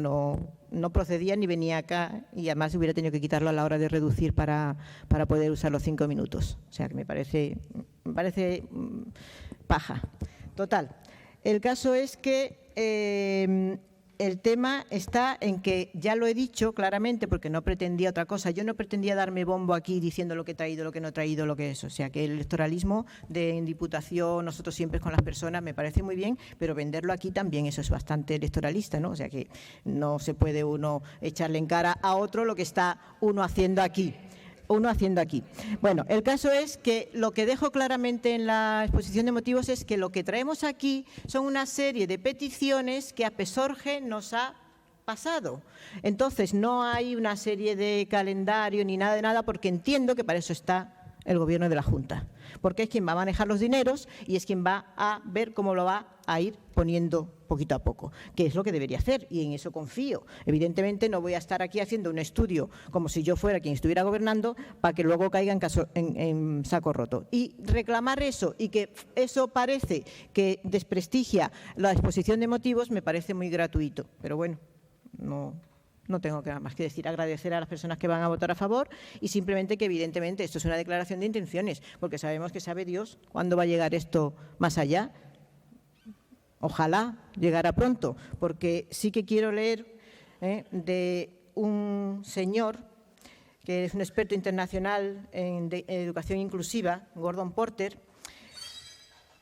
no procedía ni venía acá y además hubiera tenido que quitarlo a la hora de reducir para poder usar los 5 minutos. O sea, que me parece paja. Total. El caso es que el tema está en que, ya lo he dicho claramente, porque no pretendía otra cosa, yo no pretendía darme bombo aquí diciendo lo que he traído, lo que no he traído, lo que es. O sea, que el electoralismo de Diputación, nosotros siempre con las personas, me parece muy bien, pero venderlo aquí también, eso es bastante electoralista, ¿no? O sea, que no se puede uno echarle en cara a otro lo que está uno haciendo aquí. Bueno, el caso es que lo que dejo claramente en la exposición de motivos es que lo que traemos aquí son una serie de peticiones que APESORGE nos ha pasado. Entonces, no hay una serie de calendario ni nada de nada, porque entiendo que para eso está el Gobierno de la Junta, porque es quien va a manejar los dineros y es quien va a ver cómo lo va a ir poniendo poquito a poco, que es lo que debería hacer, y en eso confío. Evidentemente no voy a estar aquí haciendo un estudio como si yo fuera quien estuviera gobernando para que luego caiga en saco roto. Y reclamar eso y que eso parece que desprestigia la exposición de motivos me parece muy gratuito, pero bueno, no tengo nada más que decir, agradecer a las personas que van a votar a favor y simplemente que evidentemente esto es una declaración de intenciones, porque sabemos que sabe Dios cuándo va a llegar esto más allá. Ojalá llegara pronto, porque sí que quiero leer de un señor que es un experto internacional en educación inclusiva, Gordon Porter,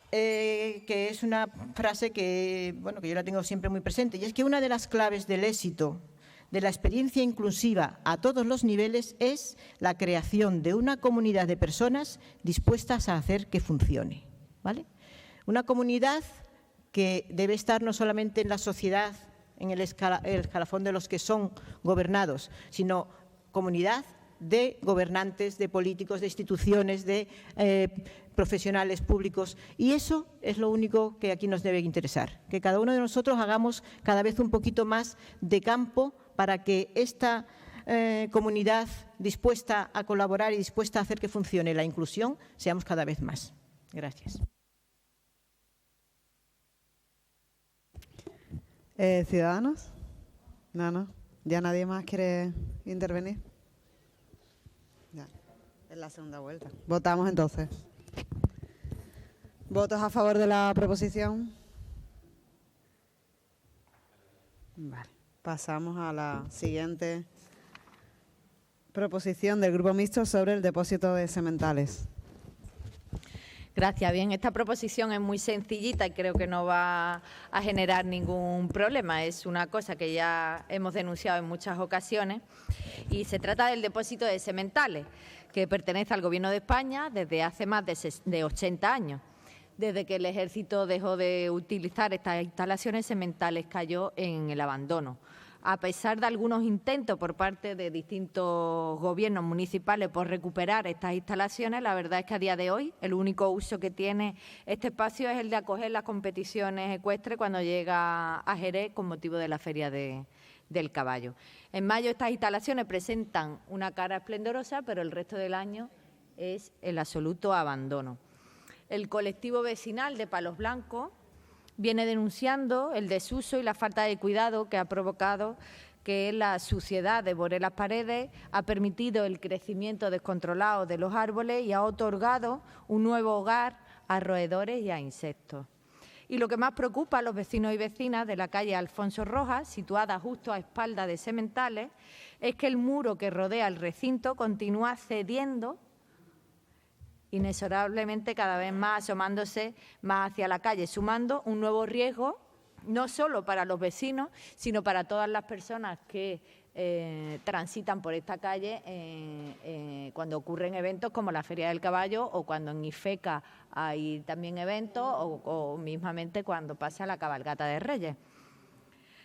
que es una frase que yo la tengo siempre muy presente, y es que una de las claves del éxito de la experiencia inclusiva a todos los niveles es la creación de una comunidad de personas dispuestas a hacer que funcione, ¿vale? Una comunidad que debe estar no solamente en la sociedad, en el escalafón de los que son gobernados, sino comunidad de gobernantes, de políticos, de instituciones, de profesionales públicos. Y eso es lo único que aquí nos debe interesar, que cada uno de nosotros hagamos cada vez un poquito más de campo para que esta comunidad dispuesta a colaborar y dispuesta a hacer que funcione la inclusión seamos cada vez más. Gracias. ¿Ciudadanos? No. ¿Ya nadie más quiere intervenir? Ya, es la segunda vuelta. Votamos entonces. ¿Votos a favor de la proposición? Vale. Pasamos a la siguiente proposición del Grupo Mixto sobre el depósito de sementales. Gracias. Bien, esta proposición es muy sencillita y creo que no va a generar ningún problema. Es una cosa que ya hemos denunciado en muchas ocasiones y se trata del depósito de sementales, que pertenece al Gobierno de España desde hace más de 80 años. Desde que el Ejército dejó de utilizar estas instalaciones, Sementales cayó en el abandono. A pesar de algunos intentos por parte de distintos gobiernos municipales por recuperar estas instalaciones, la verdad es que a día de hoy el único uso que tiene este espacio es el de acoger las competiciones ecuestres cuando llega a Jerez con motivo de la Feria del Caballo. En mayo estas instalaciones presentan una cara esplendorosa, pero el resto del año es el absoluto abandono. El colectivo vecinal de Palos Blancos viene denunciando el desuso y la falta de cuidado que ha provocado que la suciedad devore las paredes, ha permitido el crecimiento descontrolado de los árboles y ha otorgado un nuevo hogar a roedores y a insectos. Y lo que más preocupa a los vecinos y vecinas de la calle Alfonso Rojas, situada justo a espaldas de Sementales, es que el muro que rodea el recinto continúa cediendo inexorablemente, cada vez más asomándose más hacia la calle, sumando un nuevo riesgo, no solo para los vecinos, sino para todas las personas que transitan por esta calle cuando ocurren eventos como la Feria del Caballo o cuando en Ifeca hay también eventos o mismamente cuando pasa la cabalgata de Reyes.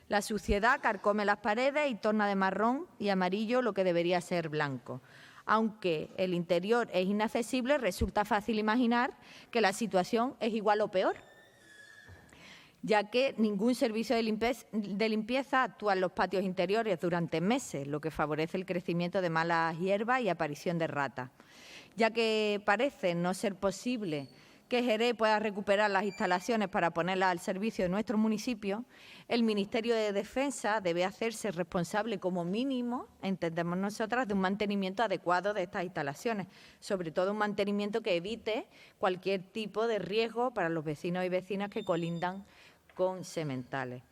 La suciedad carcome las paredes y torna de marrón y amarillo lo que debería ser blanco. Aunque el interior es inaccesible, resulta fácil imaginar que la situación es igual o peor, ya que ningún servicio de limpieza actúa en los patios interiores durante meses, lo que favorece el crecimiento de malas hierbas y aparición de ratas. Ya que parece no ser posible que Jerez pueda recuperar las instalaciones para ponerlas al servicio de nuestro municipio, el Ministerio de Defensa debe hacerse responsable como mínimo, entendemos nosotras, de un mantenimiento adecuado de estas instalaciones, sobre todo un mantenimiento que evite cualquier tipo de riesgo para los vecinos y vecinas que colindan con sementales.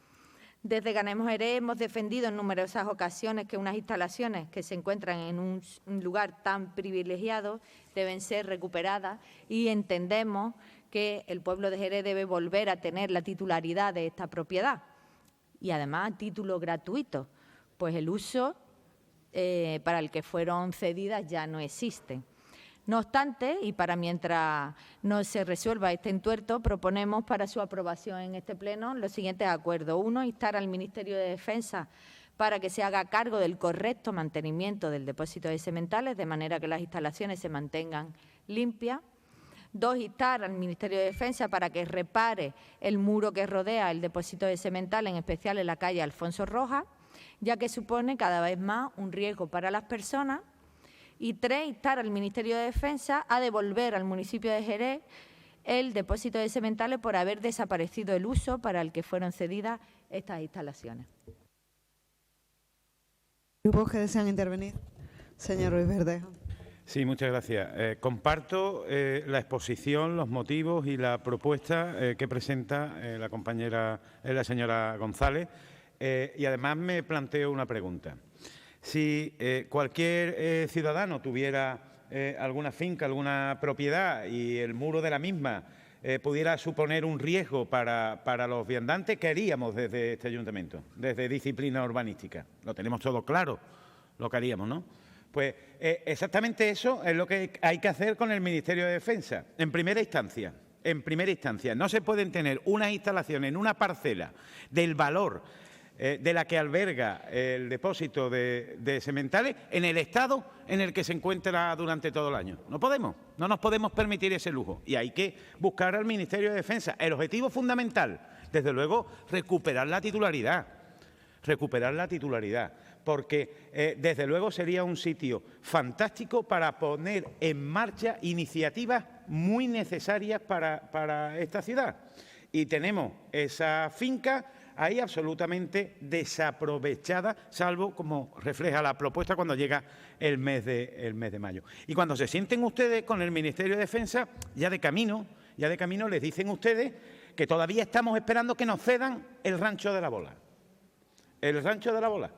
Desde Ganemos Jerez hemos defendido en numerosas ocasiones que unas instalaciones que se encuentran en un lugar tan privilegiado deben ser recuperadas y entendemos que el pueblo de Jerez debe volver a tener la titularidad de esta propiedad y además a título gratuito, pues el uso para el que fueron cedidas ya no existe. No obstante, y para mientras no se resuelva este entuerto, proponemos para su aprobación en este pleno los siguientes acuerdos. 1, instar al Ministerio de Defensa para que se haga cargo del correcto mantenimiento del depósito de sementales, de manera que las instalaciones se mantengan limpias. 2, instar al Ministerio de Defensa para que repare el muro que rodea el depósito de sementales, en especial en la calle Alfonso Rojas, ya que supone cada vez más un riesgo para las personas. Y 3, instar al Ministerio de Defensa a devolver al municipio de Jerez el depósito de sementales por haber desaparecido el uso para el que fueron cedidas estas instalaciones. ¿Grupos que desean intervenir? Señor Ruiz Verdejo. Sí, muchas gracias. Comparto la exposición, los motivos y la propuesta que presenta la compañera, la señora González, y además me planteo una pregunta. Si cualquier ciudadano tuviera alguna finca, alguna propiedad y el muro de la misma pudiera suponer un riesgo para los viandantes, ¿qué haríamos desde este ayuntamiento, desde disciplina urbanística? Lo tenemos todo claro, lo que haríamos, ¿no? Pues exactamente eso es lo que hay que hacer con el Ministerio de Defensa. En primera instancia, no se pueden tener unas instalaciones en una parcela del valor de la que alberga el depósito de sementales en el estado en el que se encuentra durante todo el año. No podemos, no nos podemos permitir ese lujo y hay que buscar al Ministerio de Defensa. El objetivo fundamental, desde luego, recuperar la titularidad, porque desde luego sería un sitio fantástico para poner en marcha iniciativas muy necesarias para esta ciudad. Y tenemos esa finca ahí absolutamente desaprovechada, salvo como refleja la propuesta cuando llega el mes de mayo. Y cuando se sienten ustedes con el Ministerio de Defensa, ya de camino les dicen ustedes que todavía estamos esperando que nos cedan el Rancho de la Bola. El Rancho de la Bola,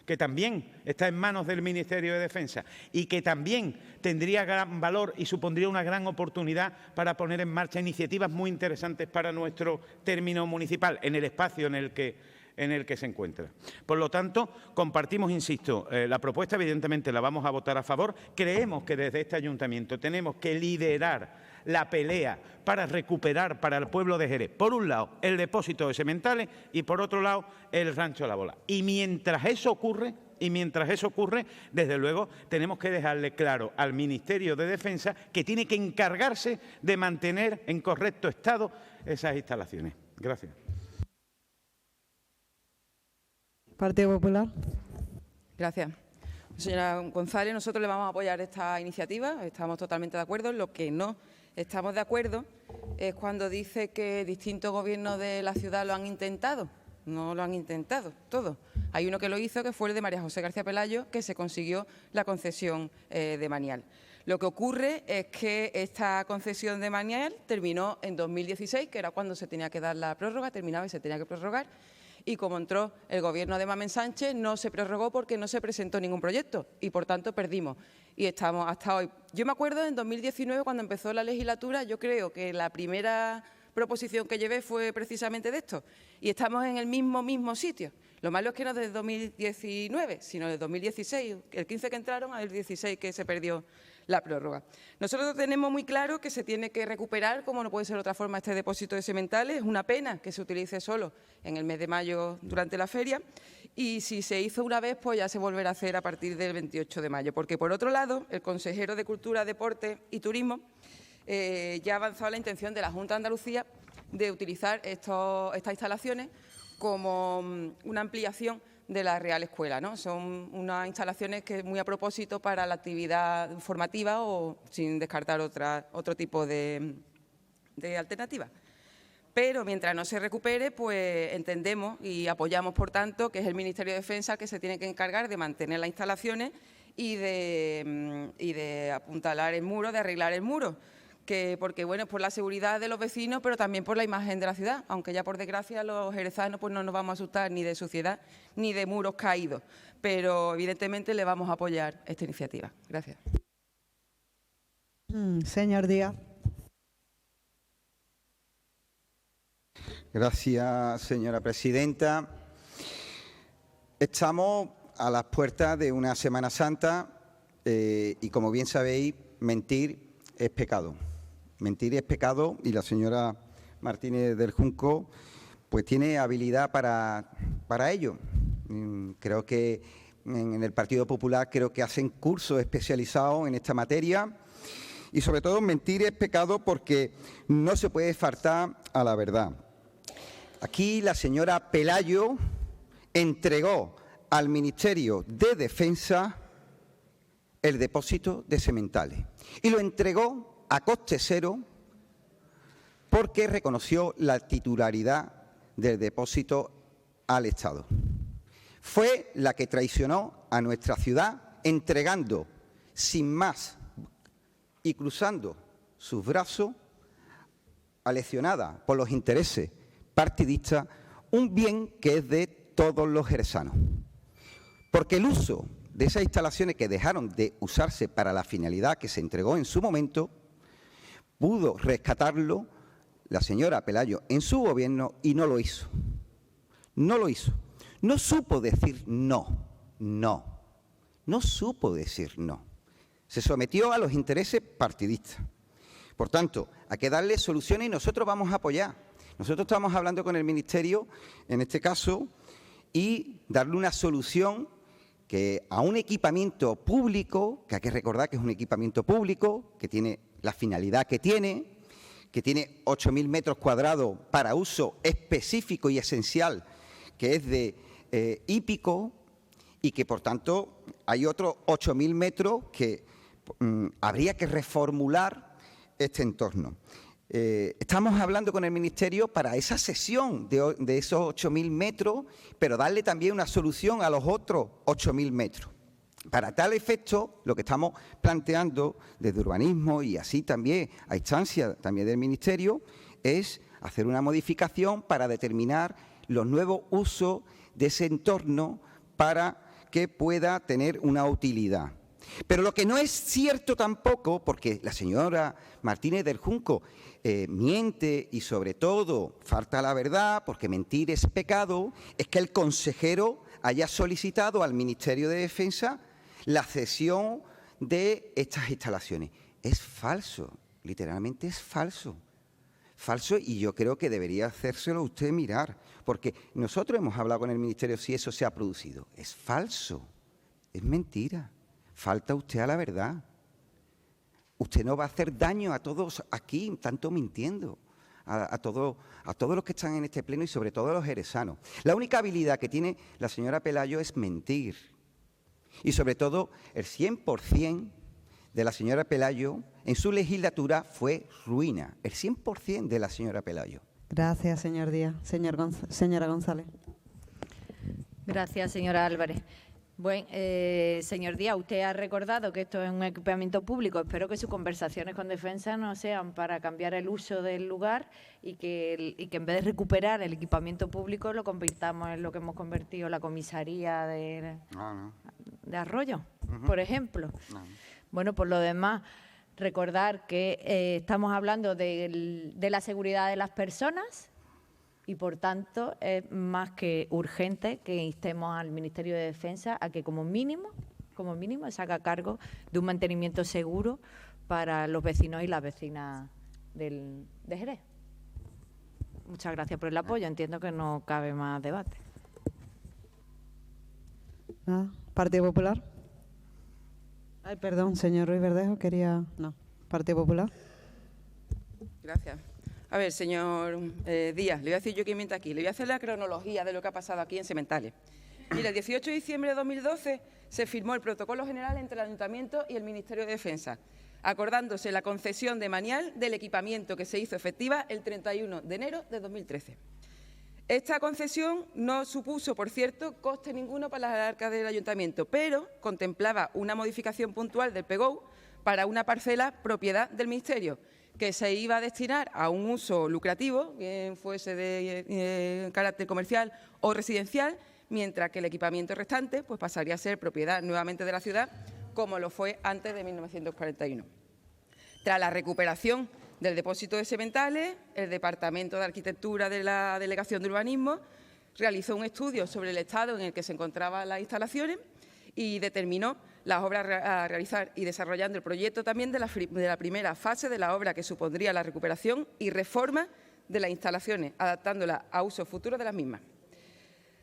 que también está en manos del Ministerio de Defensa y que también tendría gran valor y supondría una gran oportunidad para poner en marcha iniciativas muy interesantes para nuestro término municipal en el espacio en el que se encuentra. Por lo tanto, compartimos, insisto, la propuesta, evidentemente la vamos a votar a favor. Creemos que desde este ayuntamiento tenemos que liderar la pelea para recuperar para el pueblo de Jerez, por un lado, el depósito de sementales y, por otro lado, el Rancho de la Bola. Y mientras eso ocurre, desde luego, tenemos que dejarle claro al Ministerio de Defensa que tiene que encargarse de mantener en correcto estado esas instalaciones. Gracias. Partido Popular. Gracias. Señora González, nosotros le vamos a apoyar esta iniciativa, estamos totalmente de acuerdo. Lo que no estamos de acuerdo es cuando dice que distintos gobiernos de la ciudad lo han intentado. No lo han intentado todo. Hay uno que lo hizo, que fue el de María José García Pelayo, que se consiguió la concesión de Manial. Lo que ocurre es que esta concesión de Manial terminó en 2016, que era cuando se tenía que dar la prórroga, terminaba y se tenía que prorrogar. Y como entró el gobierno de Mamen Sánchez, no se prorrogó porque no se presentó ningún proyecto y, por tanto, perdimos. Y estamos hasta hoy. Yo me acuerdo en 2019, cuando empezó la legislatura, yo creo que la primera proposición que llevé fue precisamente de esto. Y estamos en el mismo sitio. Lo malo es que no desde 2019, sino desde 2016, el 15 que entraron, al 16 que se perdió la prórroga. Nosotros tenemos muy claro que se tiene que recuperar, como no puede ser de otra forma, este depósito de sementales. Es una pena que se utilice solo en el mes de mayo durante la feria y si se hizo una vez, pues ya se volverá a hacer a partir del 28 de mayo. Porque, por otro lado, el consejero de Cultura, Deporte y Turismo ya ha avanzado la intención de la Junta de Andalucía de utilizar estas instalaciones como una ampliación de la Real Escuela, ¿no? Son unas instalaciones que muy a propósito para la actividad formativa o sin descartar otro tipo de de alternativa. Pero mientras no se recupere, pues entendemos y apoyamos, por tanto, que es el Ministerio de Defensa el que se tiene que encargar de mantener las instalaciones y de apuntalar el muro, de arreglar el muro. Porque bueno, es por la seguridad de los vecinos, pero también por la imagen de la ciudad, aunque ya por desgracia los jerezanos pues no nos vamos a asustar ni de suciedad ni de muros caídos, pero evidentemente le vamos a apoyar esta iniciativa. Gracias. Señor Díaz. Gracias, señora presidenta. Estamos a las puertas de una Semana Santa y, como bien sabéis, mentir es pecado. Mentir es pecado y la señora Martínez del Junco pues tiene habilidad para ello. Creo que en el Partido Popular hacen cursos especializados en esta materia y, sobre todo, mentir es pecado porque no se puede faltar a la verdad. Aquí la señora Pelayo entregó al Ministerio de Defensa el depósito de sementales y lo entregó a coste cero porque reconoció la titularidad del depósito al Estado. Fue la que traicionó a nuestra ciudad entregando sin más y cruzando sus brazos, aleccionada por los intereses partidistas, un bien que es de todos los jerezanos. Porque el uso de esas instalaciones que dejaron de usarse para la finalidad que se entregó en su momento, pudo rescatarlo la señora Pelayo en su gobierno y no lo hizo. No lo hizo. No supo decir no. No supo decir no. Se sometió a los intereses partidistas. Por tanto, hay que darle soluciones y nosotros vamos a apoyar. Nosotros estamos hablando con el Ministerio, en este caso, y darle una solución que a un equipamiento público, que hay que recordar que es un equipamiento público, que tiene la finalidad que tiene 8.000 metros cuadrados para uso específico y esencial, que es de hípico, y que, por tanto, hay otros 8.000 metros que habría que reformular este entorno. Estamos hablando con el Ministerio para esa cesión de esos 8.000 metros, pero darle también una solución a los otros 8.000 metros. Para tal efecto, lo que estamos planteando desde urbanismo y así también a instancia también del Ministerio es hacer una modificación para determinar los nuevos usos de ese entorno para que pueda tener una utilidad. Pero lo que no es cierto tampoco, porque la señora Martínez del Junco miente y, sobre todo, falta la verdad, porque mentir es pecado, es que el consejero haya solicitado al Ministerio de Defensa la cesión de estas instalaciones. Es falso, literalmente es falso. Falso, y yo creo que debería hacérselo usted mirar, porque nosotros hemos hablado con el Ministerio si eso se ha producido. Es falso, es mentira. Falta usted a la verdad. Usted no va a hacer daño a todos aquí, tanto mintiendo, a todos los que están en este pleno y sobre todo a los jerezanos. La única habilidad que tiene la señora Pelayo es mentir. Y sobre todo el 100% de la señora Pelayo en su legislatura fue ruina. El 100% de la señora Pelayo. Gracias, señor Díaz. Señora González. Gracias, señora Álvarez. Bueno, señor Díaz, usted ha recordado que esto es un equipamiento público. Espero que sus conversaciones con Defensa no sean para cambiar el uso del lugar y que en vez de recuperar el equipamiento público lo convirtamos en lo que hemos convertido la comisaría de Arroyo, por ejemplo. Bueno, por lo demás, recordar que estamos hablando de la seguridad de las personas. Y, por tanto, es más que urgente que instemos al Ministerio de Defensa a que, como mínimo, se haga cargo de un mantenimiento seguro para los vecinos y las vecinas de Jerez. Muchas gracias por el apoyo. Entiendo que no cabe más debate. ¿Partido Popular? Ay, perdón, señor Ruiz Verdejo, quería... No, Partido Popular. Gracias. A ver, señor Díaz, le voy a decir yo quién miente aquí. Le voy a hacer la cronología de lo que ha pasado aquí en Sementales. Mira, el 18 de diciembre de 2012 se firmó el protocolo general entre el Ayuntamiento y el Ministerio de Defensa. acordándose la concesión de manial del equipamiento que se hizo efectiva el 31 de enero de 2013. Esta concesión no supuso, por cierto, coste ninguno para las arcas del Ayuntamiento, pero contemplaba una modificación puntual del PGOU para una parcela propiedad del Ministerio, que se iba a destinar a un uso lucrativo, bien fuese de carácter comercial o residencial, mientras que el equipamiento restante pues, pasaría a ser propiedad nuevamente de la ciudad, como lo fue antes de 1941. Tras la recuperación del depósito de sementales, el Departamento de Arquitectura de la Delegación de Urbanismo realizó un estudio sobre el estado en el que se encontraban las instalaciones y determinó las obras a realizar y desarrollando el proyecto también de la primera fase de la obra que supondría la recuperación y reforma de las instalaciones, adaptándolas a uso futuro de las mismas.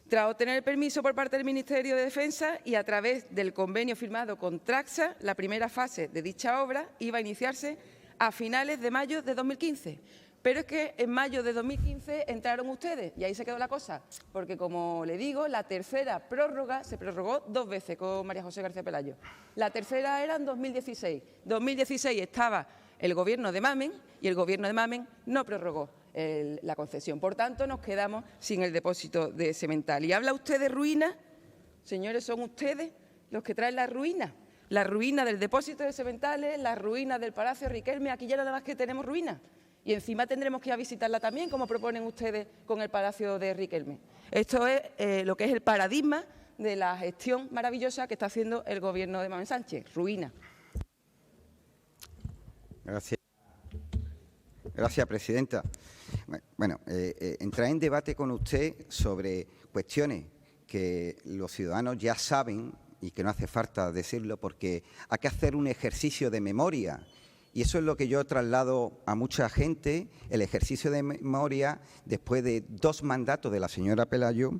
Tras obtener el permiso por parte del Ministerio de Defensa y a través del convenio firmado con Traxa, la primera fase de dicha obra iba a iniciarse a finales de mayo de 2015. Pero es que en mayo de 2015 entraron ustedes y ahí se quedó la cosa, porque, como le digo, la tercera prórroga se prorrogó 2 veces con María José García Pelayo. La tercera era en 2016. En 2016 estaba el Gobierno de Mamen y el Gobierno de Mamen no prorrogó la concesión. Por tanto, nos quedamos sin el depósito de semental. ¿Y habla usted de ruina? Señores, son ustedes los que traen la ruina del depósito de sementales, la ruina del Palacio Riquelme. Aquí ya nada más que tenemos ruina. Y encima tendremos que ir a visitarla también, como proponen ustedes con el Palacio de Riquelme. Esto es lo que es el paradigma de la gestión maravillosa que está haciendo el Gobierno de Manuel Sánchez. Ruina. Gracias, presidenta. Bueno, entrar en debate con usted sobre cuestiones que los ciudadanos ya saben y que no hace falta decirlo porque hay que hacer un ejercicio de memoria. Y eso es lo que yo traslado a mucha gente, el ejercicio de memoria después de 2 mandatos de la señora Pelayo,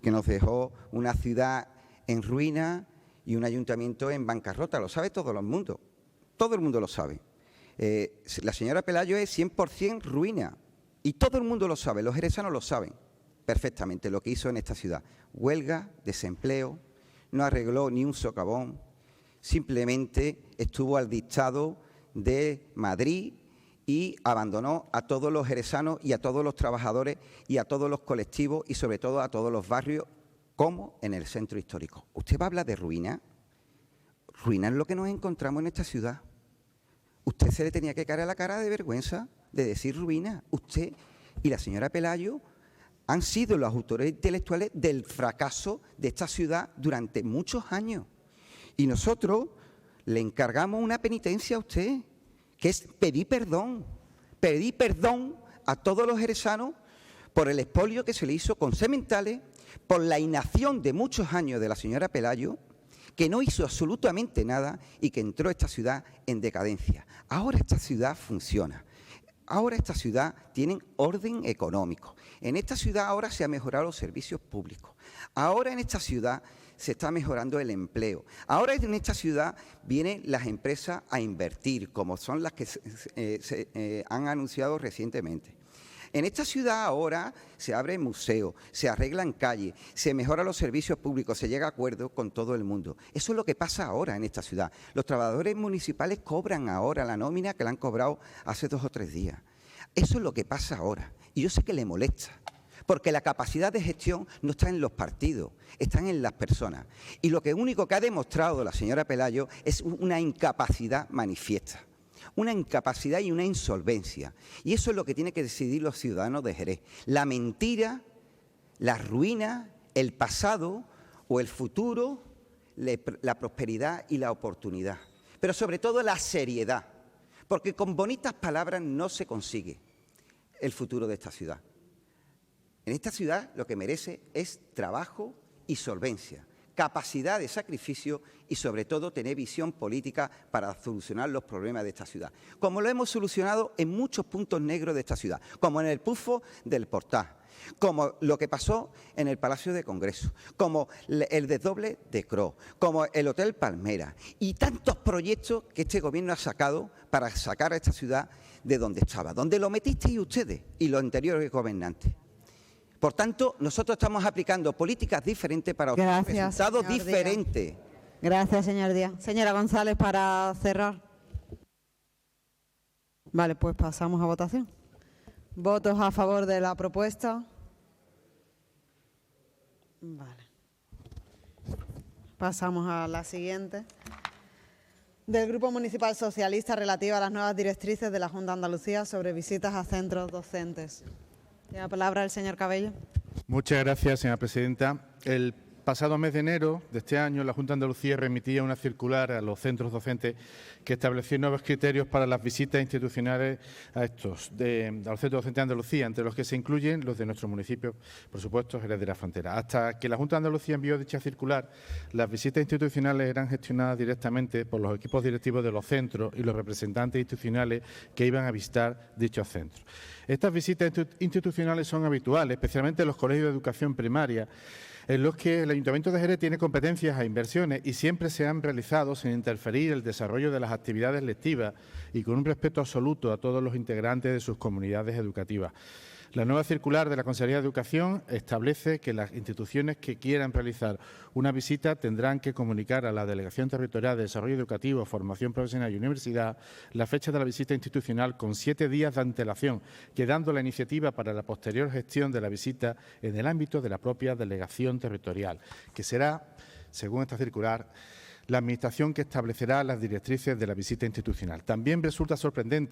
que nos dejó una ciudad en ruina y un ayuntamiento en bancarrota. Lo sabe todo el mundo lo sabe. La señora Pelayo es 100% ruina y todo el mundo lo sabe, los jerezanos lo saben perfectamente lo que hizo en esta ciudad. Huelga, desempleo, no arregló ni un socavón, simplemente estuvo al dictado de Madrid y abandonó a todos los jerezanos y a todos los trabajadores y a todos los colectivos y sobre todo a todos los barrios, como en el centro histórico. ¿Usted va a hablar de ruina? Ruina es lo que nos encontramos en esta ciudad. Usted se le tenía que caer a la cara de vergüenza de decir ruina. Usted y la señora Pelayo han sido los autores intelectuales del fracaso de esta ciudad durante muchos años. Y nosotros le encargamos una penitencia a usted, que es pedir perdón a todos los jerezanos por el expolio que se le hizo con sementales, por la inacción de muchos años de la señora Pelayo, que no hizo absolutamente nada y que entró esta ciudad en decadencia. Ahora esta ciudad funciona. Ahora esta ciudad tiene orden económico. En esta ciudad ahora se han mejorado los servicios públicos. Ahora en esta ciudad se está mejorando el empleo. Ahora en esta ciudad vienen las empresas a invertir, como son las que se han anunciado recientemente. En esta ciudad ahora se abren museos, se arreglan calles, se mejoran los servicios públicos, se llega a acuerdos con todo el mundo. Eso es lo que pasa ahora en esta ciudad. Los trabajadores municipales cobran ahora la nómina que le han cobrado hace 2 o 3 días. Eso es lo que pasa ahora. Y yo sé que le molesta, porque la capacidad de gestión no está en los partidos, están en las personas. Y lo único que ha demostrado la señora Pelayo es una incapacidad manifiesta. Una incapacidad y una insolvencia. Y eso es lo que tienen que decidir los ciudadanos de Jerez. La mentira, la ruina, el pasado o el futuro, la prosperidad y la oportunidad. Pero sobre todo la seriedad. Porque con bonitas palabras no se consigue el futuro de esta ciudad. En esta ciudad lo que merece es trabajo y solvencia, capacidad de sacrificio y, sobre todo, tener visión política para solucionar los problemas de esta ciudad. Como lo hemos solucionado en muchos puntos negros de esta ciudad, como en el Pufo del Portal, como lo que pasó en el Palacio de Congreso, como el desdoble de Cros, como el Hotel Palmera y tantos proyectos que este Gobierno ha sacado para sacar a esta ciudad de donde estaba, donde lo metisteis ustedes y los anteriores gobernantes. Por tanto, nosotros estamos aplicando políticas diferentes para obtener resultados diferentes. Gracias, señor Díaz. Señora González, para cerrar. Vale, pues pasamos a votación. ¿Votos a favor de la propuesta? Vale. Pasamos a la siguiente. Del Grupo Municipal Socialista, relativa a las nuevas directrices de la Junta de Andalucía sobre visitas a centros docentes. Tiene la palabra el señor Cabello. Muchas gracias, señora presidenta. El pasado mes de enero de este año, la Junta de Andalucía remitía una circular a los centros docentes que establecía nuevos criterios para las visitas institucionales a los centros docentes de Andalucía, entre los que se incluyen los de nuestro municipio, por supuesto, Jerez de la Frontera. Hasta que la Junta de Andalucía envió dicha circular, las visitas institucionales eran gestionadas directamente por los equipos directivos de los centros y los representantes institucionales que iban a visitar dichos centros. Estas visitas institucionales son habituales, especialmente en los colegios de educación primaria, en los que el Ayuntamiento de Jerez tiene competencias a inversiones y siempre se han realizado sin interferir el desarrollo de las actividades lectivas y con un respeto absoluto a todos los integrantes de sus comunidades educativas. La nueva circular de la Consejería de Educación establece que las instituciones que quieran realizar una visita tendrán que comunicar a la Delegación Territorial de Desarrollo Educativo, Formación Profesional y Universidad la fecha de la visita institucional con 7 días de antelación, quedando la iniciativa para la posterior gestión de la visita en el ámbito de la propia Delegación Territorial, que será, según esta circular, la Administración que establecerá las directrices de la visita institucional. También resulta sorprendente